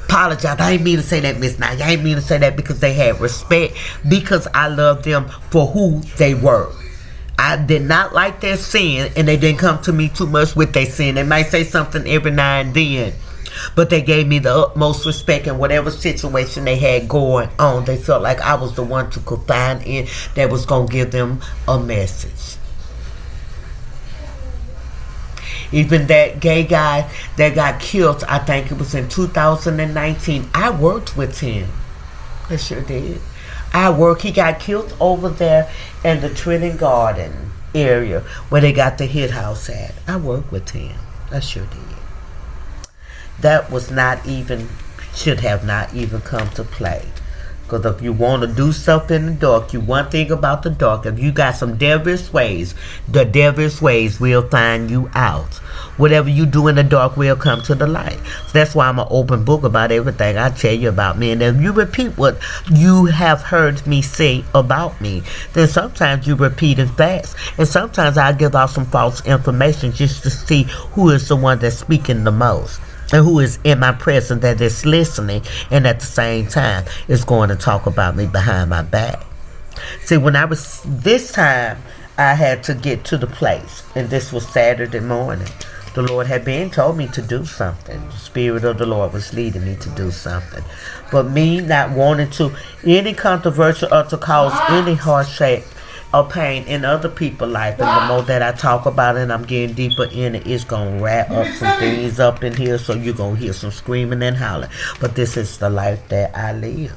apologize. I ain't mean to say that, Miss Nye. I ain't mean to say that, because they had respect, because I loved them for who they were. I did not like their sin, and they didn't come to me too much with their sin. They might say something every now and then, but they gave me the utmost respect in whatever situation they had going on. They felt like I was the one to confide in that was going to give them a message. Even that gay guy that got killed, I think it was in 2019, I worked with him. I sure did. He got killed over there in the Trinity Garden area where they got the hit house at. I worked with him. I sure did. That was not even, should have not even come to play. Because if you want to do stuff in the dark, one thing about the dark, if you got some devilish ways, the devilish ways will find you out. Whatever you do in the dark will come to the light. So that's why I'm an open book about everything I tell you about me. And if you repeat what you have heard me say about me, then sometimes you repeat it fast. And sometimes I give out some false information just to see who is the one that's speaking the most, and who is in my presence that is listening, and at the same time is going to talk about me behind my back. See, when I was, this time I had to get to the place, and this was Saturday morning. The Lord had been told me to do something. The Spirit of the Lord was leading me to do something. But me not wanting to, any controversial or to cause any hardship or pain in other people's life, and the more that I talk about it and I'm getting deeper in it, it's going to wrap up some things up in here, so you're going to hear some screaming and hollering. But this is the life that I live.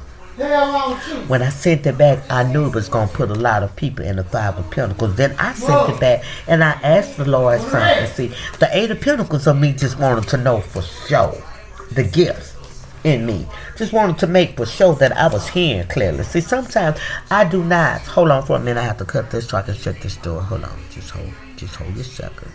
When I sent it back, I knew it was going to put a lot of people in the Five of Pentacles. Then I sent it back and I asked the Lord something. See, the Eight of Pentacles of me just wanted to know for sure the gifts in me. Just wanted to make for sure that I was hearing clearly. See, sometimes I do not. Hold on for a minute. I have to cut this so I can shut this door. Hold on. Just hold your sucker.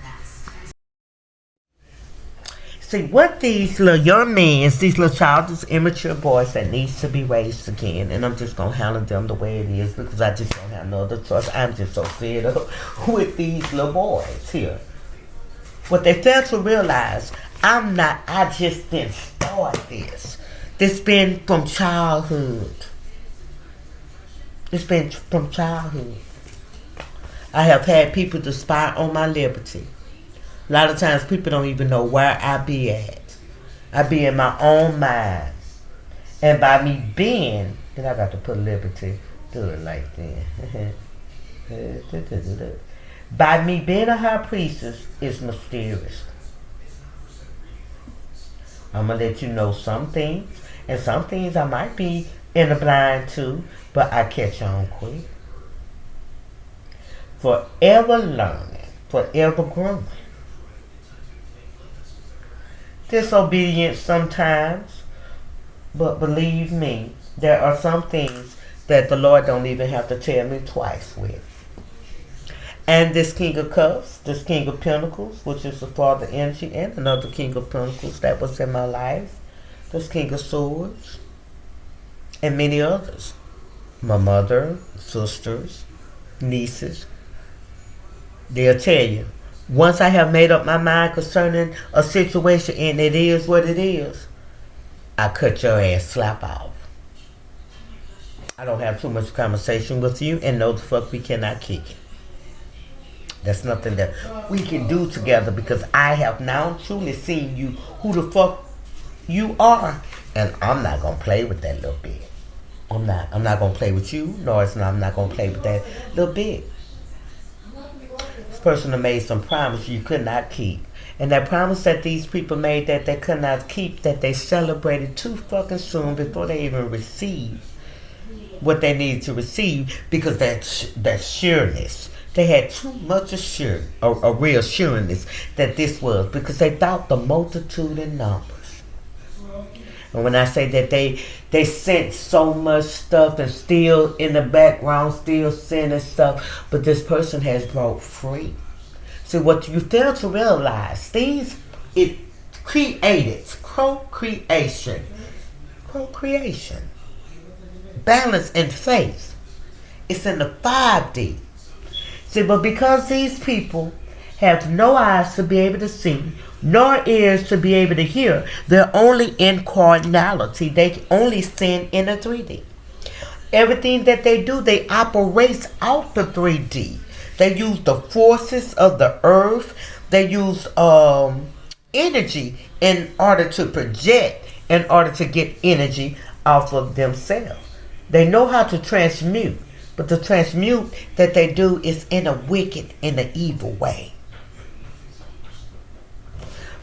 See, what these little young men, these little childish, immature boys that needs to be raised again, and I'm just going to handle them the way it is because I just don't have no other choice. I'm just so fed up with these little boys here. What they fail to realize, I just didn't start this. This been from childhood. It's been from childhood. I have had people to spy on my liberty. A lot of times people don't even know where I be at. I be in my own mind. And by me being, then I got to put liberty, do it like that. By me being a high priestess is mysterious. I'm going to let you know some things. And some things I might be in the blind too, but I catch on quick. Forever learning, forever growing. Disobedient sometimes, but believe me, there are some things that the Lord don't even have to tell me twice with. And this King of Cups, this King of Pentacles, which is the Father energy, and another King of Pentacles that was in my life, this King of Swords, and many others. My mother, sisters, nieces, they'll tell you, once I have made up my mind concerning a situation and it is what it is, I cut your ass slap off. I don't have too much conversation with you, and no the fuck we cannot kick it. That's nothing that we can do together, because I have now truly seen you who the fuck you are, and I'm not gonna play with that little bit. I'm not gonna play with you, I'm not gonna play with that little bit. This person that made some promise you could not keep. And that promise that these people made that they could not keep, that they celebrated too fucking soon before they even received what they needed to receive, because that sureness. They had too much a real sureness that this was, because they thought the multitude in numbers. And when I say that they sent so much stuff and still in the background, still sending stuff, but this person has broke free. See, what you fail to realize, created, procreation, procreation, balance and faith. It's in the 5D. See, but because these people have no eyes to be able to see, nor ears to be able to hear, they're only in carnality. They only sin in a 3D. Everything that they do, they operate out the 3D. They use the forces of the earth. They use energy in order to project, in order to get energy off of themselves. They know how to transmute, but the transmute that they do is in a wicked, in an evil way.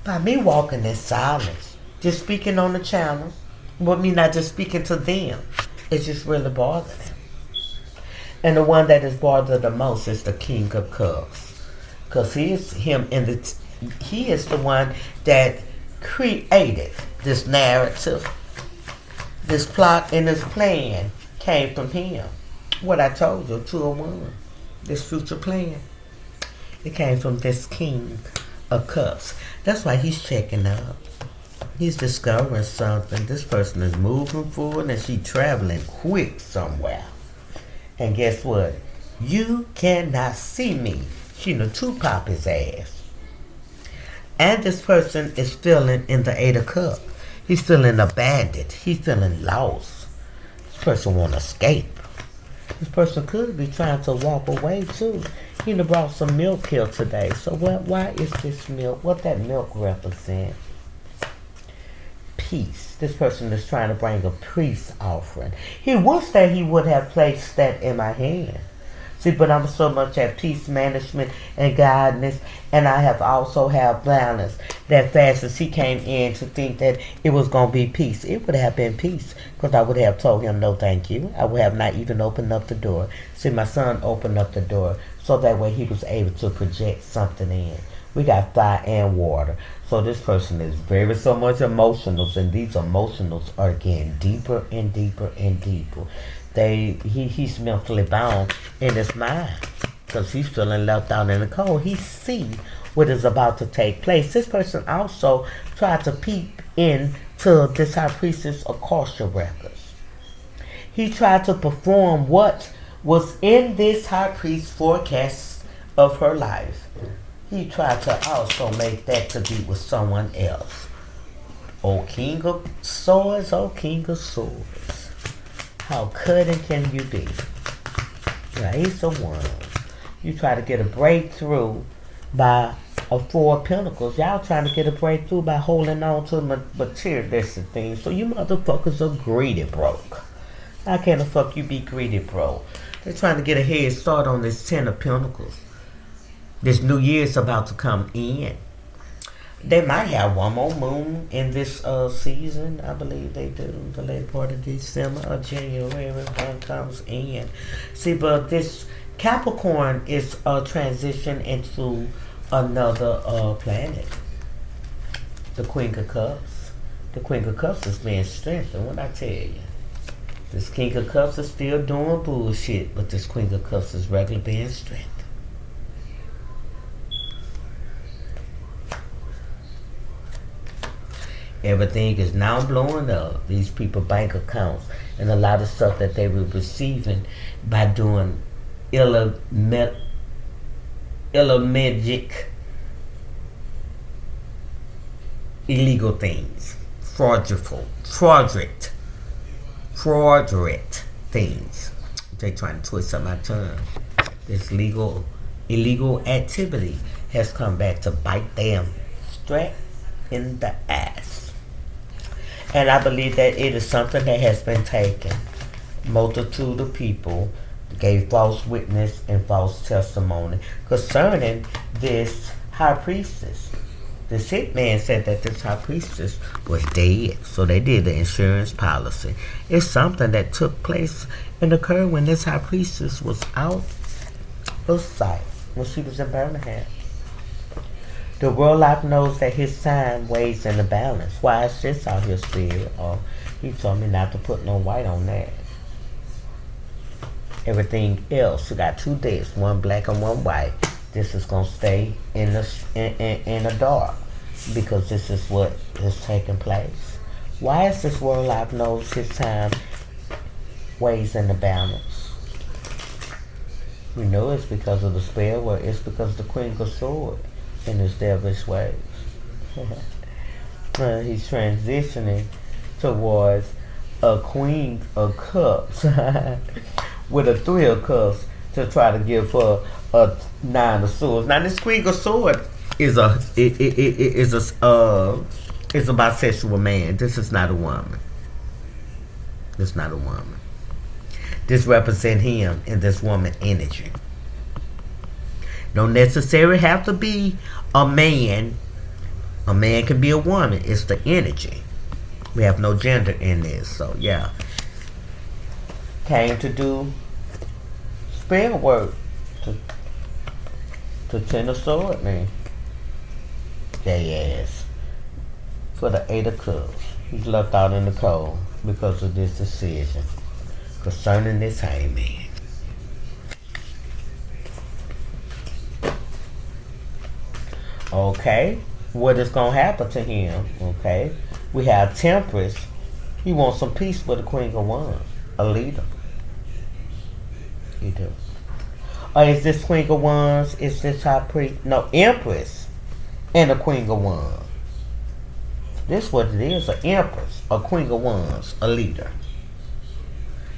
By me walking in silence, just speaking on the channel, with me not just speaking to them, it's just really bothering them. And the one that is bothered the most is the King of Cups, because he is the one that created this narrative. This plot and this plan came from him. What I told you, 201, this future plan, it came from this King of Cups. That's why he's checking up. He's discovering something. This person is moving forward and she's traveling quick somewhere. And guess what? You cannot see me. She done two-pop his ass. And this person is feeling in the 8 of Cups. He's feeling abandoned. He's feeling lost. This person want to escape. This person could be trying to walk away too. He done brought some milk here today. So why is this milk? What that milk represent? Peace. This person is trying to bring a peace offering. He wished that he would have placed that in my hand. See, but I'm so much at peace management and guidance, and I have also have balance. That fast as he came in to think that it was going to be peace, it would have been peace, because I would have told him no thank you. I would have not even opened up the door. See, my son opened up the door so that way he was able to project something in. We got fire and water. So this person is very so much emotional, and these emotionals are getting deeper and deeper and deeper. He's mentally bound in his mind because he's feeling left out in the cold. He sees what is about to take place. This person also tried to peep into this high priestess Akasha records. He tried to perform what was in this high priest forecast of her life. He tried to also make that to be with someone else. O King of Swords, O King of Swords. How cutting can you be? Ace of Wands. You try to get a breakthrough by a 4 of Pentacles. Y'all trying to get a breakthrough by holding on to materialistic things. So you motherfuckers are greedy broke. How can the fuck you be greedy broke? They're trying to get a head start on this 10 of Pentacles. This new year is about to come in. They might have one more moon in this season. I believe they do. The late part of December or January, one comes in. See, but this Capricorn is a transition into another planet. The Queen of Cups. The Queen of Cups is being strengthened. What I tell you, this King of Cups is still doing bullshit, but this Queen of Cups is regularly being strengthened. Everything is now blowing up. These people bank accounts and a lot of stuff that they were receiving by doing illogic, illegal things, fraudulent things. They trying to twist up my tongue. This illegal activity has come back to bite them straight in the ass. And I believe that it is something that has been taken. Multitude of people gave false witness and false testimony concerning this high priestess. The hitman said that this high priestess was dead, so they did the insurance policy. It's something that took place and occurred when this high priestess was out of sight, when she was in Birmingham. The warlock knows that his sign weighs in the balance. Why is this out here, spirit? Oh, he told me not to put no white on that. Everything else, we got 2 discs, one black and one white. This is gonna stay in the dark. because this is what is taking place. Why is this warlock knows his time ways in the balance? We know it's because of the spell work. It's because of the Queen of Swords in his devilish ways. He's transitioning towards a Queen of Cups with a Three of Cups to try to give her a Nine of Swords. Now this Queen of Swords is a is a bisexual man. This is not a woman. This is not a woman. This represent him in this woman energy. Don't necessarily have to be a man. A man can be a woman. It's the energy. We have no gender in this. So yeah. Came to do spell work to Ten of Swords, man. They ass. For the Eight of Cups. He's left out in the cold because of this decision concerning this hangman. Okay, what is going to happen to him? Okay, we have Temperance. He wants some peace with the Queen of Wands, a leader. He do. Or is this Queen of Wands? Is this High Priest? No, Empress and the Queen of Wands. This what it is, an Empress, a Queen of Wands, a leader.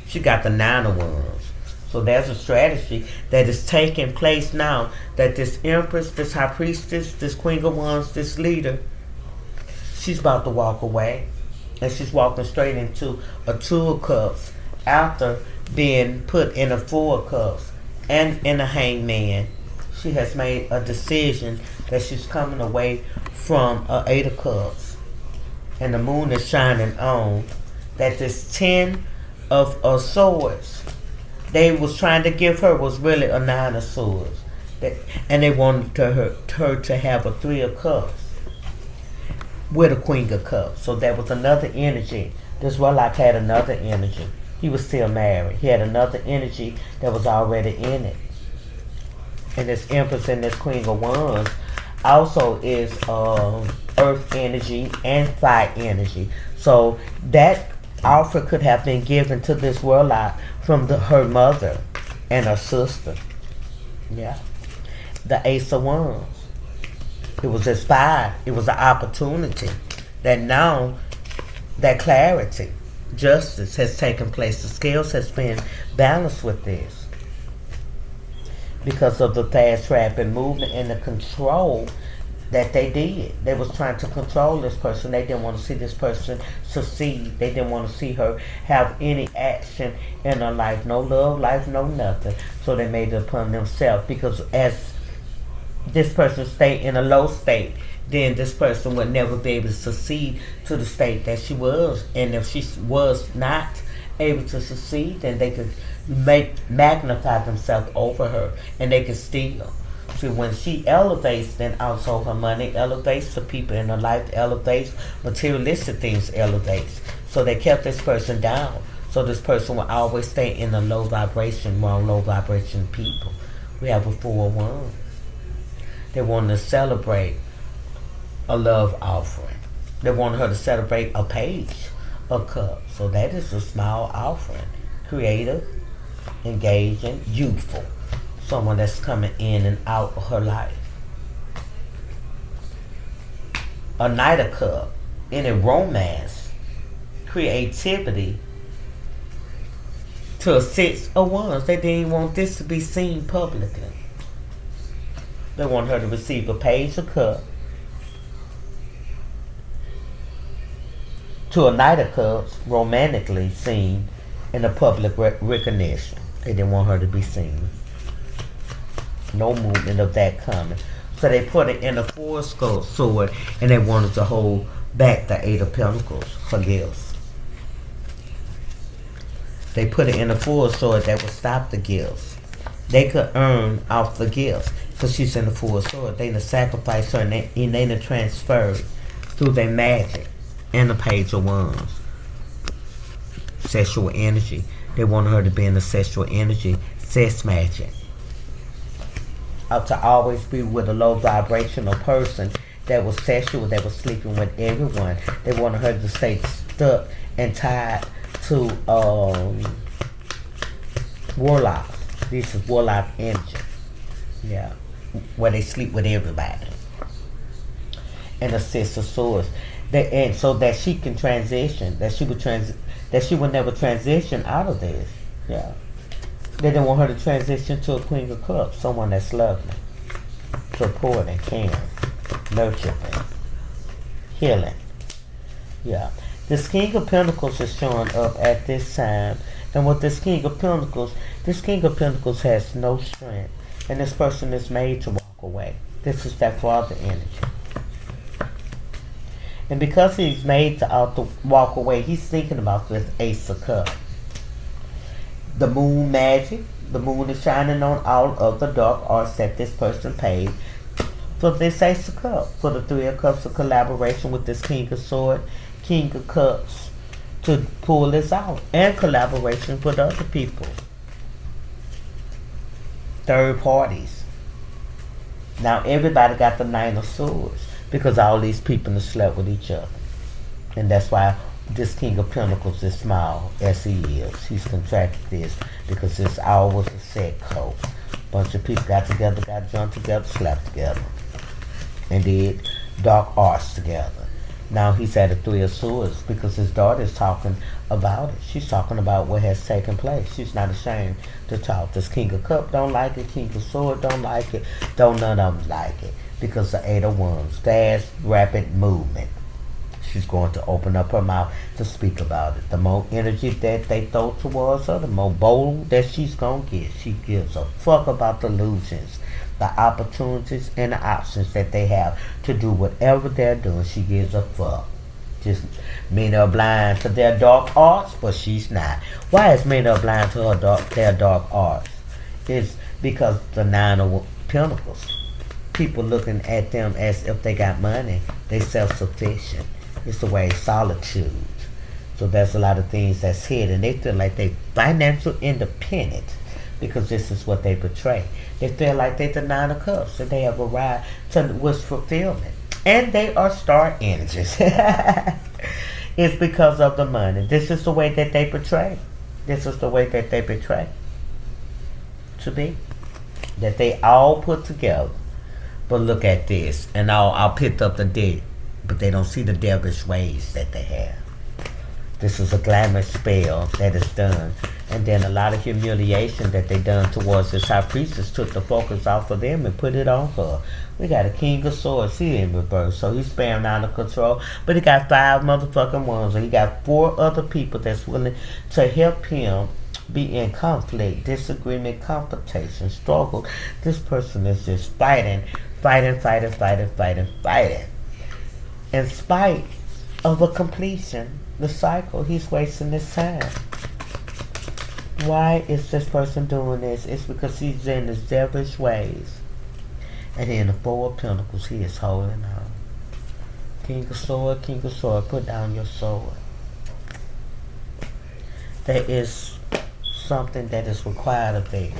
She got the Nine of Wands. So there's a strategy that is taking place now that this Empress, this High Priestess, this Queen of Wands, this leader, she's about to walk away. And she's walking straight into a Two of Cups after being put in a Four of Cups and in a Hangman. She has made a decision that she's coming away from a Eight of Cups. And the moon is shining on that this Ten of Swords they was trying to give her was really a Nine of Swords. And they wanted her to have a Three of Cups with a Queen of Cups. So that was another energy. This warlock had another energy. He was still married. He had another energy that was already in it. And this Empress and this Queen of Wands also is earth energy and fire energy. So that offer could have been given to this warlock from her mother and her sister. Yeah. The Ace of Wands. It was inspired. It was an opportunity. That now, that clarity, justice has taken place. The scales has been balanced with this. Because of the fast trapping movement and the control that they did. They was trying to control this person. They didn't want to see this person succeed. They didn't want to see her have any action in her life. No love life, no nothing. So they made it upon themselves. Because as this person stayed in a low state, then this person would never be able to succeed to the state that she was. And if she was not able to succeed, then they could magnify themselves over her. And they could steal. See, when she elevates, then also her money elevates, the people in her life elevates, materialistic things elevates. So they kept this person down. So this person will always stay in a low vibration around low vibration people. We have a Four of Wands. They wanted to celebrate a love offering. They wanted her to celebrate a Page of Cups. So that is a small offering. Creative, engaging, youthful. Someone that's coming in and out of her life. A Knight of Cups. Any romance, creativity. To a Six of Wands. They didn't want this to be seen publicly. They want her to receive a Page of Cups. To a Knight of Cups, romantically seen in the public recognition. They didn't want her to be seen. No movement of that coming. So they put it in a Four of Swords and they wanted to hold back the Eight of Pentacles, her gifts. They put it in a Four of Swords that would stop the gifts. They could earn off the gifts because she's in the Four of Swords. They done sacrifice her and they done transfer through their magic and the Page of Wands. Sexual energy. They wanted her to be in the sexual energy, sex magic. To always be with a low vibrational person that was sexual, that was sleeping with everyone. They wanted her to stay stuck and tied to warlocks. This is warlock energy. Yeah. Where they sleep with everybody. And the Six of Swords. And so that she can transition, that she would never transition out of this. Yeah. They didn't want her to transition to a Queen of Cups, someone that's loving, supporting, caring, nurturing, healing. Yeah. This King of Pentacles is showing up at this time. And with this King of Pentacles has no strength. And this person is made to walk away. This is that father energy. And because he's made to walk away, he's thinking about this Ace of Cups. The moon magic. The moon is shining on all of the dark arts that this person paid for this Ace of Cups. For the Three of Cups of collaboration with this King of Swords, King of Cups, to pull this out. And collaboration with other people. Third parties. Now everybody got the Nine of Swords. Because all these people have slept with each other. And that's why this King of Pentacles is small as he is. He's contracted this because this all was a set code. Bunch of people got together, got drunk together, slept together. And did dark arts together. Now he's at a Three of Swords because his daughter is talking about it. She's talking about what has taken place. She's not ashamed to talk. This King of Cups don't like it. King of Swords don't like it. Don't none of them like it. Because the Eight of Wands, fast, rapid movement. She's going to open up her mouth to speak about it. The more energy that they throw towards her, the more bold that she's going to get. She gives a fuck about the illusions, the opportunities, and the options that they have to do whatever they're doing. She gives a fuck. Just many are blind to their dark arts, but she's not. Why is many are blind to their dark arts? It's because the Nine of Pentacles. People looking at them as if they got money. They self-sufficient. It's the way solitude. So there's a lot of things that's hidden. They feel like they financial independent because this is what they portray. They feel like they're the Nine of Cups and they have arrived to wish fulfillment. And they are star energies. It's because of the money. This is the way that they portray. This is the way that they portray to be. That they all put together. But look at this, and I'll pick up the dead, but they don't see the devilish ways that they have. This is a glamorous spell that is done, and then a lot of humiliation that they done towards this high priestess took the focus off of them and put it on her. We got a King of Swords here in reverse, so he's sparing out of control, but he got 5 motherfucking ones, and he got 4 other people that's willing to help him be in conflict, disagreement, confrontation, struggle. This person is just fighting. In spite of a completion, the cycle, he's wasting his time. Why is this person doing this? It's because he's in his devilish ways. And in the Four of Pentacles, he is holding on. King of Sword, put down your sword. There is something that is required of thee.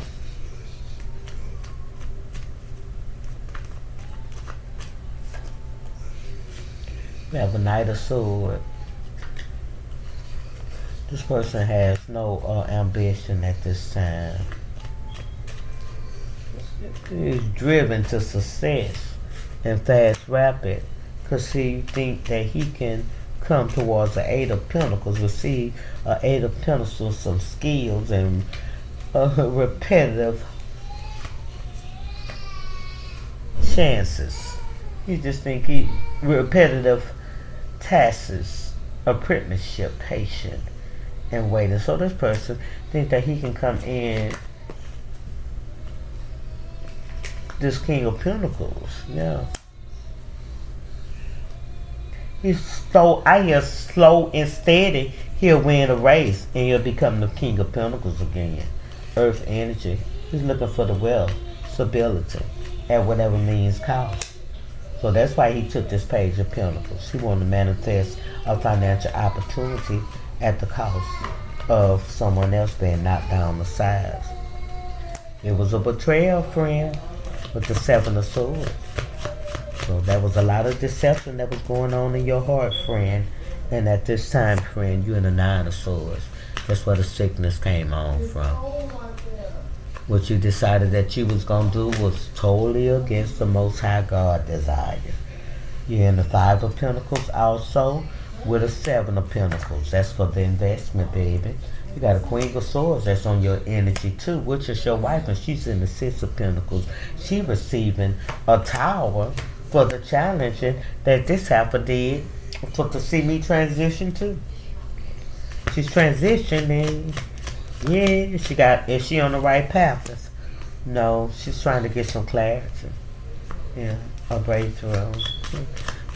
We have a Knight of Swords. This person has no ambition at this time. He's driven to success and fast rapid because he thinks that he can come towards the Eight of Pentacles, receive Eight of Pentacles, some skills and repetitive chances. You just think he repetitive tasks, apprenticeship, patient, and waiting. So this person thinks that he can come in this King of Pentacles. Yeah. He's slow. I hear slow and steady. He'll win a race and he'll become the King of Pentacles again. Earth energy. He's looking for the wealth, stability, at whatever means cost. So that's why he took this Page of Pentacles. He wanted to manifest a financial opportunity at the cost of someone else being knocked down the sides. It was a betrayal, friend, with the Seven of Swords. So there was a lot of deception that was going on in your heart, friend. And at this time, friend, you're in the Nine of Swords. That's where the sickness came on from. What you decided that you was going to do was totally against the Most High God desire. You're in the Five of Pentacles also with a Seven of Pentacles. That's for the investment, baby. You got a Queen of Swords that's on your energy too, which is your wife, and she's in the Six of Pentacles. She receiving a tower for the challenging that this heifer did for to see me transition too. She's transitioning. Yeah, is she on the right path? No, she's trying to get some clarity. Yeah, a breakthrough.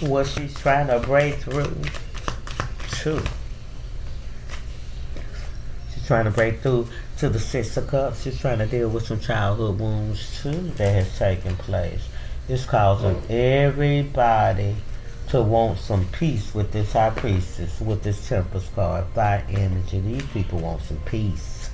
What she's trying to break through too. Trying to break through to the Six of Cups. She's trying to deal with some childhood wounds too that has taken place. It's causing everybody to want some peace with this High Priestess, with this Tempest card, fire energy. These people want some peace.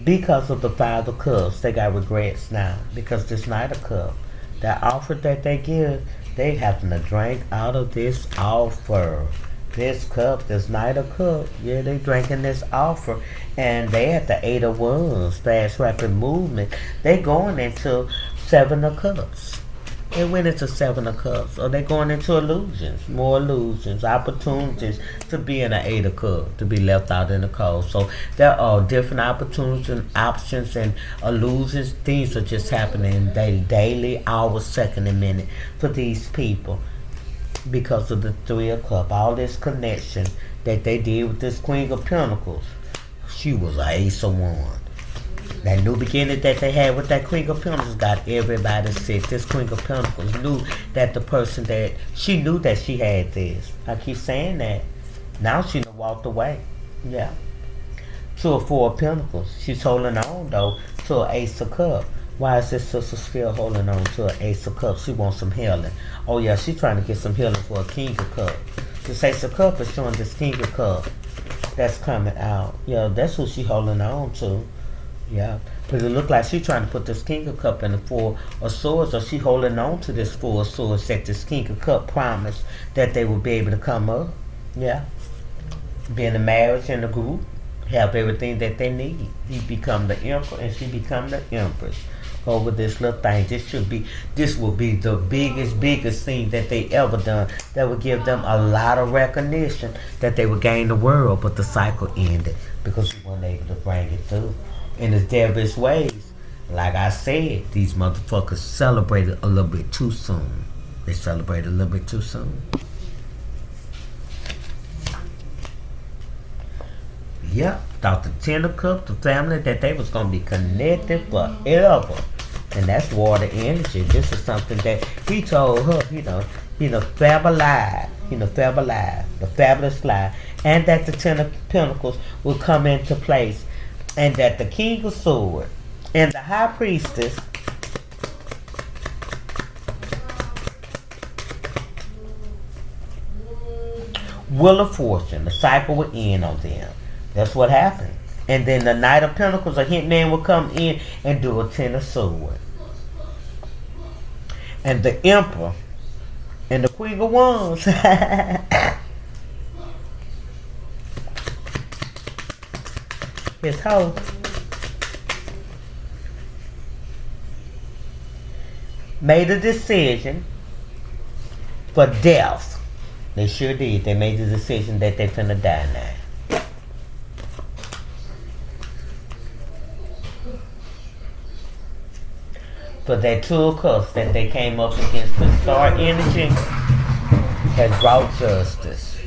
Because of the Five of Cups, they got regrets now. Because this Knight of Cups, that offer that they give, they having to drink out of this offer. This cup, this Knight of Cups, yeah, they drinking this offer, and they at the Eight of Wands, fast rapid movement. They going into Seven of Cups. They went into Seven of Cups, or they going into illusions, more illusions, opportunities to be in the Eight of Cups, to be left out in the cold. So there are different opportunities and options and illusions. Things are just happening daily, hour, second, and minute for these people. Because of the Three of Cups, all this connection that they did with this Queen of Pentacles. She was an Ace of Wands. That new beginning that they had with that Queen of Pentacles got everybody sick. This Queen of Pentacles knew that the person that, she knew that she had this. I keep saying that. Now she done walked away. Yeah. To a Four of Pentacles. She's holding on though to an Ace of Cups. Why is this sister still holding on to an Ace of Cups? She wants some healing. Oh yeah, she's trying to get some healing for a King of Cups. This Ace of Cups is showing this King of Cups that's coming out. Yeah, that's who she holding on to. Yeah, but it look like she's trying to put this King of Cups in the Four of Swords, or she holding on to this Four of Swords that this King of Cups promised that they would be able to come up. Yeah, be in a marriage in a group, have everything that they need. He become the Emperor and she become the Empress. Over this little thing. This will be the biggest thing that they ever done. That would give them a lot of recognition that they would gain the world, but the cycle ended because we weren't able to bring it through. In its devilish ways, like I said, these motherfuckers celebrated a little bit too soon. They celebrated a little bit too soon. Yep, thought the Ten of Cups, the family, that they was going to be connected forever. And that's water energy. This is something that he told her, fabulous, the fabulous lie. And that the Ten of Pentacles will come into place. And that the King of Swords and the High Priestess Wheel of Fortune, the cycle will end on them. That's what happened. And then the Knight of Pentacles, a hitman, will come in and do a Ten of Swords. And the Emperor and the Queen of Wands his host made a decision for death. They sure did. They made the decision that they're finna die now. For that Two of Cups that they came up against, the star energy has brought justice.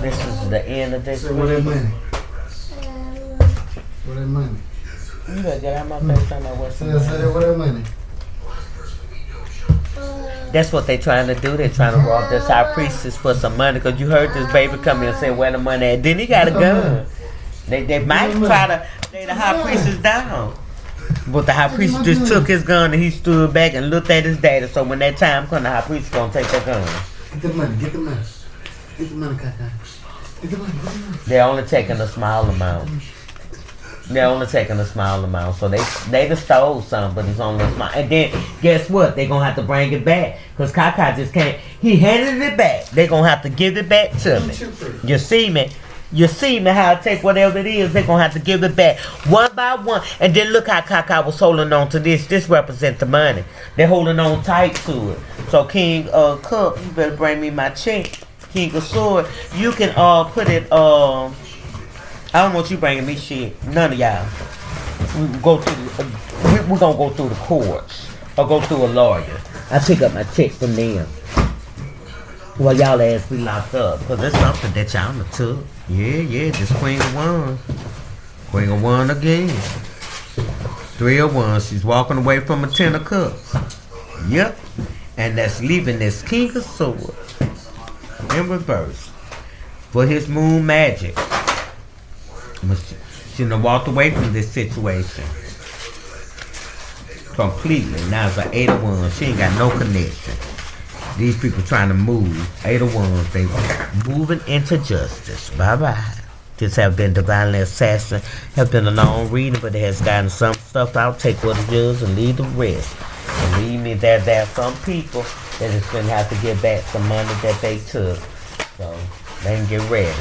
This is the end of this. So what that money? What that money? You better get out my face on that west side. So what that money? That's what they trying to do. They're trying to rob this High Priestess for some money. Because you heard this baby come in and say, where the money at? Then he got a gun. They might try to lay the High Priestess down. But the High Priest just took his gun and he stood back and looked at his daddy. So when that time comes, the High Priest gonna take that gun. Get the money, get the money. Get the money, Kaka. Get the money, get the money. They're only taking a small amount. They're only taking a small amount, so they just stole some, but it's only a small. And then guess what? They gonna have to bring it back, cause Kaka just can't. He handed it back. They gonna have to give it back to me. You see me? You see me how I take whatever it is, they're going to have to give it back one by one. And then look how Kaka was holding on to this. This represents the money. They're holding on tight to it. So King Cup, you better bring me my check. King of Sword, you can put it, I don't want you bringing me shit. None of y'all. We're going to go through the courts. Or go through a lawyer. I pick up my check from them. Well, y'all ass be locked up. Because it's something that y'all done took. Yeah, this Queen of Wands. Queen of Wands again. 3 of Wands. She's walking away from a 10 of Cups. Yep. And that's leaving this King of Swords in reverse for his moon magic. She done walked away from this situation completely. Now it's an 8 of Wands. She ain't got no connection. These people trying to move. 8 of Wands. They moving into justice. Bye-bye. This have been Divinely Assassin. Have been a long reading, but it has gotten some stuff out. Take what it is and leave the rest. And leave me there are some people that is going to have to get back some money that they took. So, they can get ready.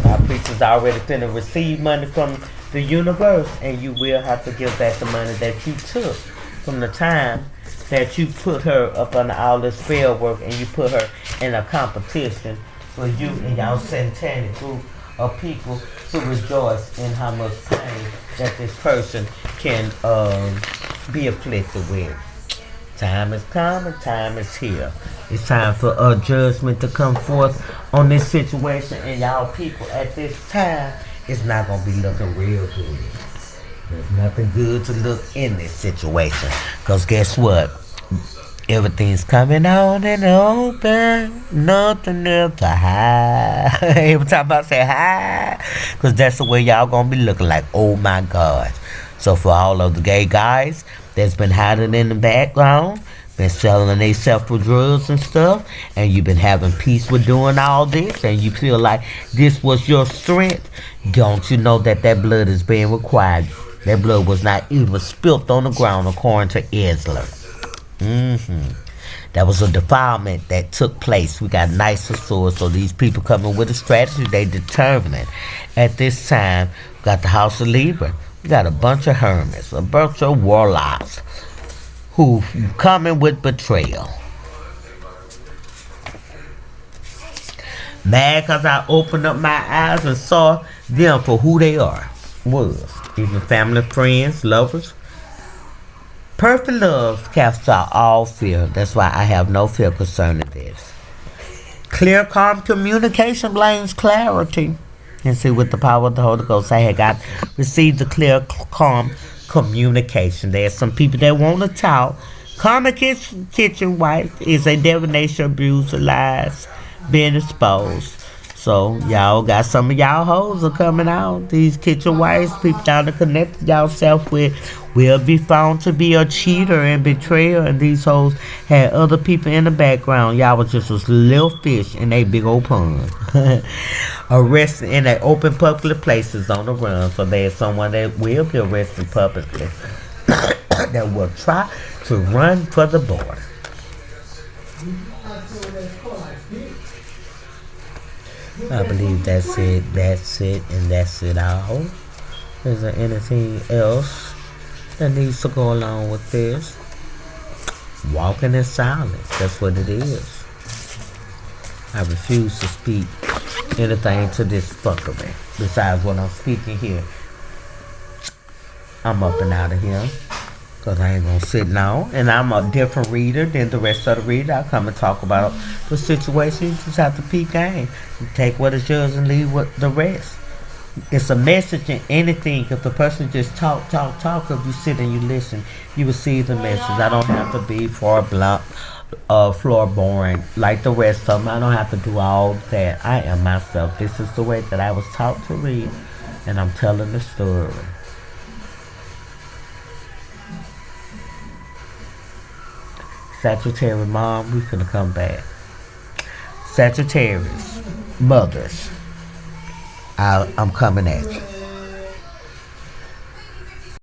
Our preachers already finna receive money from the universe, and you will have to give back the money that you took from the time that you put her up under all this spell work and you put her in a competition for you and y'all satanic group of people to rejoice in how much pain that this person can be afflicted with. Time is coming, time is here. It's time for a judgment to come forth on this situation, and y'all people at this time, it's not going to be looking real good. There's nothing good to look in this situation. Because guess what? Everything's coming out in the open. Nothing else to hide. Every time I say hide, because that's the way y'all going to be looking like, oh my God. So for all of the gay guys that's been hiding in the background, been selling themselves for drugs and stuff, and you've been having peace with doing all this, and you feel like this was your strength, don't you know that that blood is being required? That blood was not even spilt on the ground according to Islam. That was a defilement that took place. We got nicer swords, so these people coming with a strategy, they determining. At this time, we got the House of Libra. We got a bunch of hermits, a bunch of warlocks who coming with betrayal. Mad because I opened up my eyes and saw them for who they are. Was even family, friends, lovers. Perfect love casts out all fear. That's why I have no fear concerning this. Clear, calm communication brings clarity. And see, with the power of the Holy Ghost, I had received the clear, calm communication. There's some people that want to talk. Karma kitchen wife is a divination, abuse, lies, being exposed. So y'all got some of y'all hoes are coming out. These kitchen wives, people down to connect y'all self with, will be found to be a cheater and betrayer. And these hoes had other people in the background. Y'all was just a little fish in a big old pond. Arrested in the open public places on the run. So there's someone that will be arrested publicly that will try to run for the border. I believe that's it, and that's it all. Is there anything else that needs to go along with this? Walking in silence, that's what it is. I refuse to speak anything to this fuckery besides what I'm speaking here. I'm up and out of here. Because I ain't going to sit now. And I'm a different reader than the rest of the reader. I come and talk about the situation. You just have to peek game. You take what is yours and leave what the rest. It's a message in anything. If the person just talk. If you sit and you listen, you will see the message. I don't have to be floor boring like the rest of them. I don't have to do all that. I am myself. This is the way that I was taught to read. And I'm telling the story. Sagittarius mom, we finna come back. Sagittarius mothers, I'm coming at you.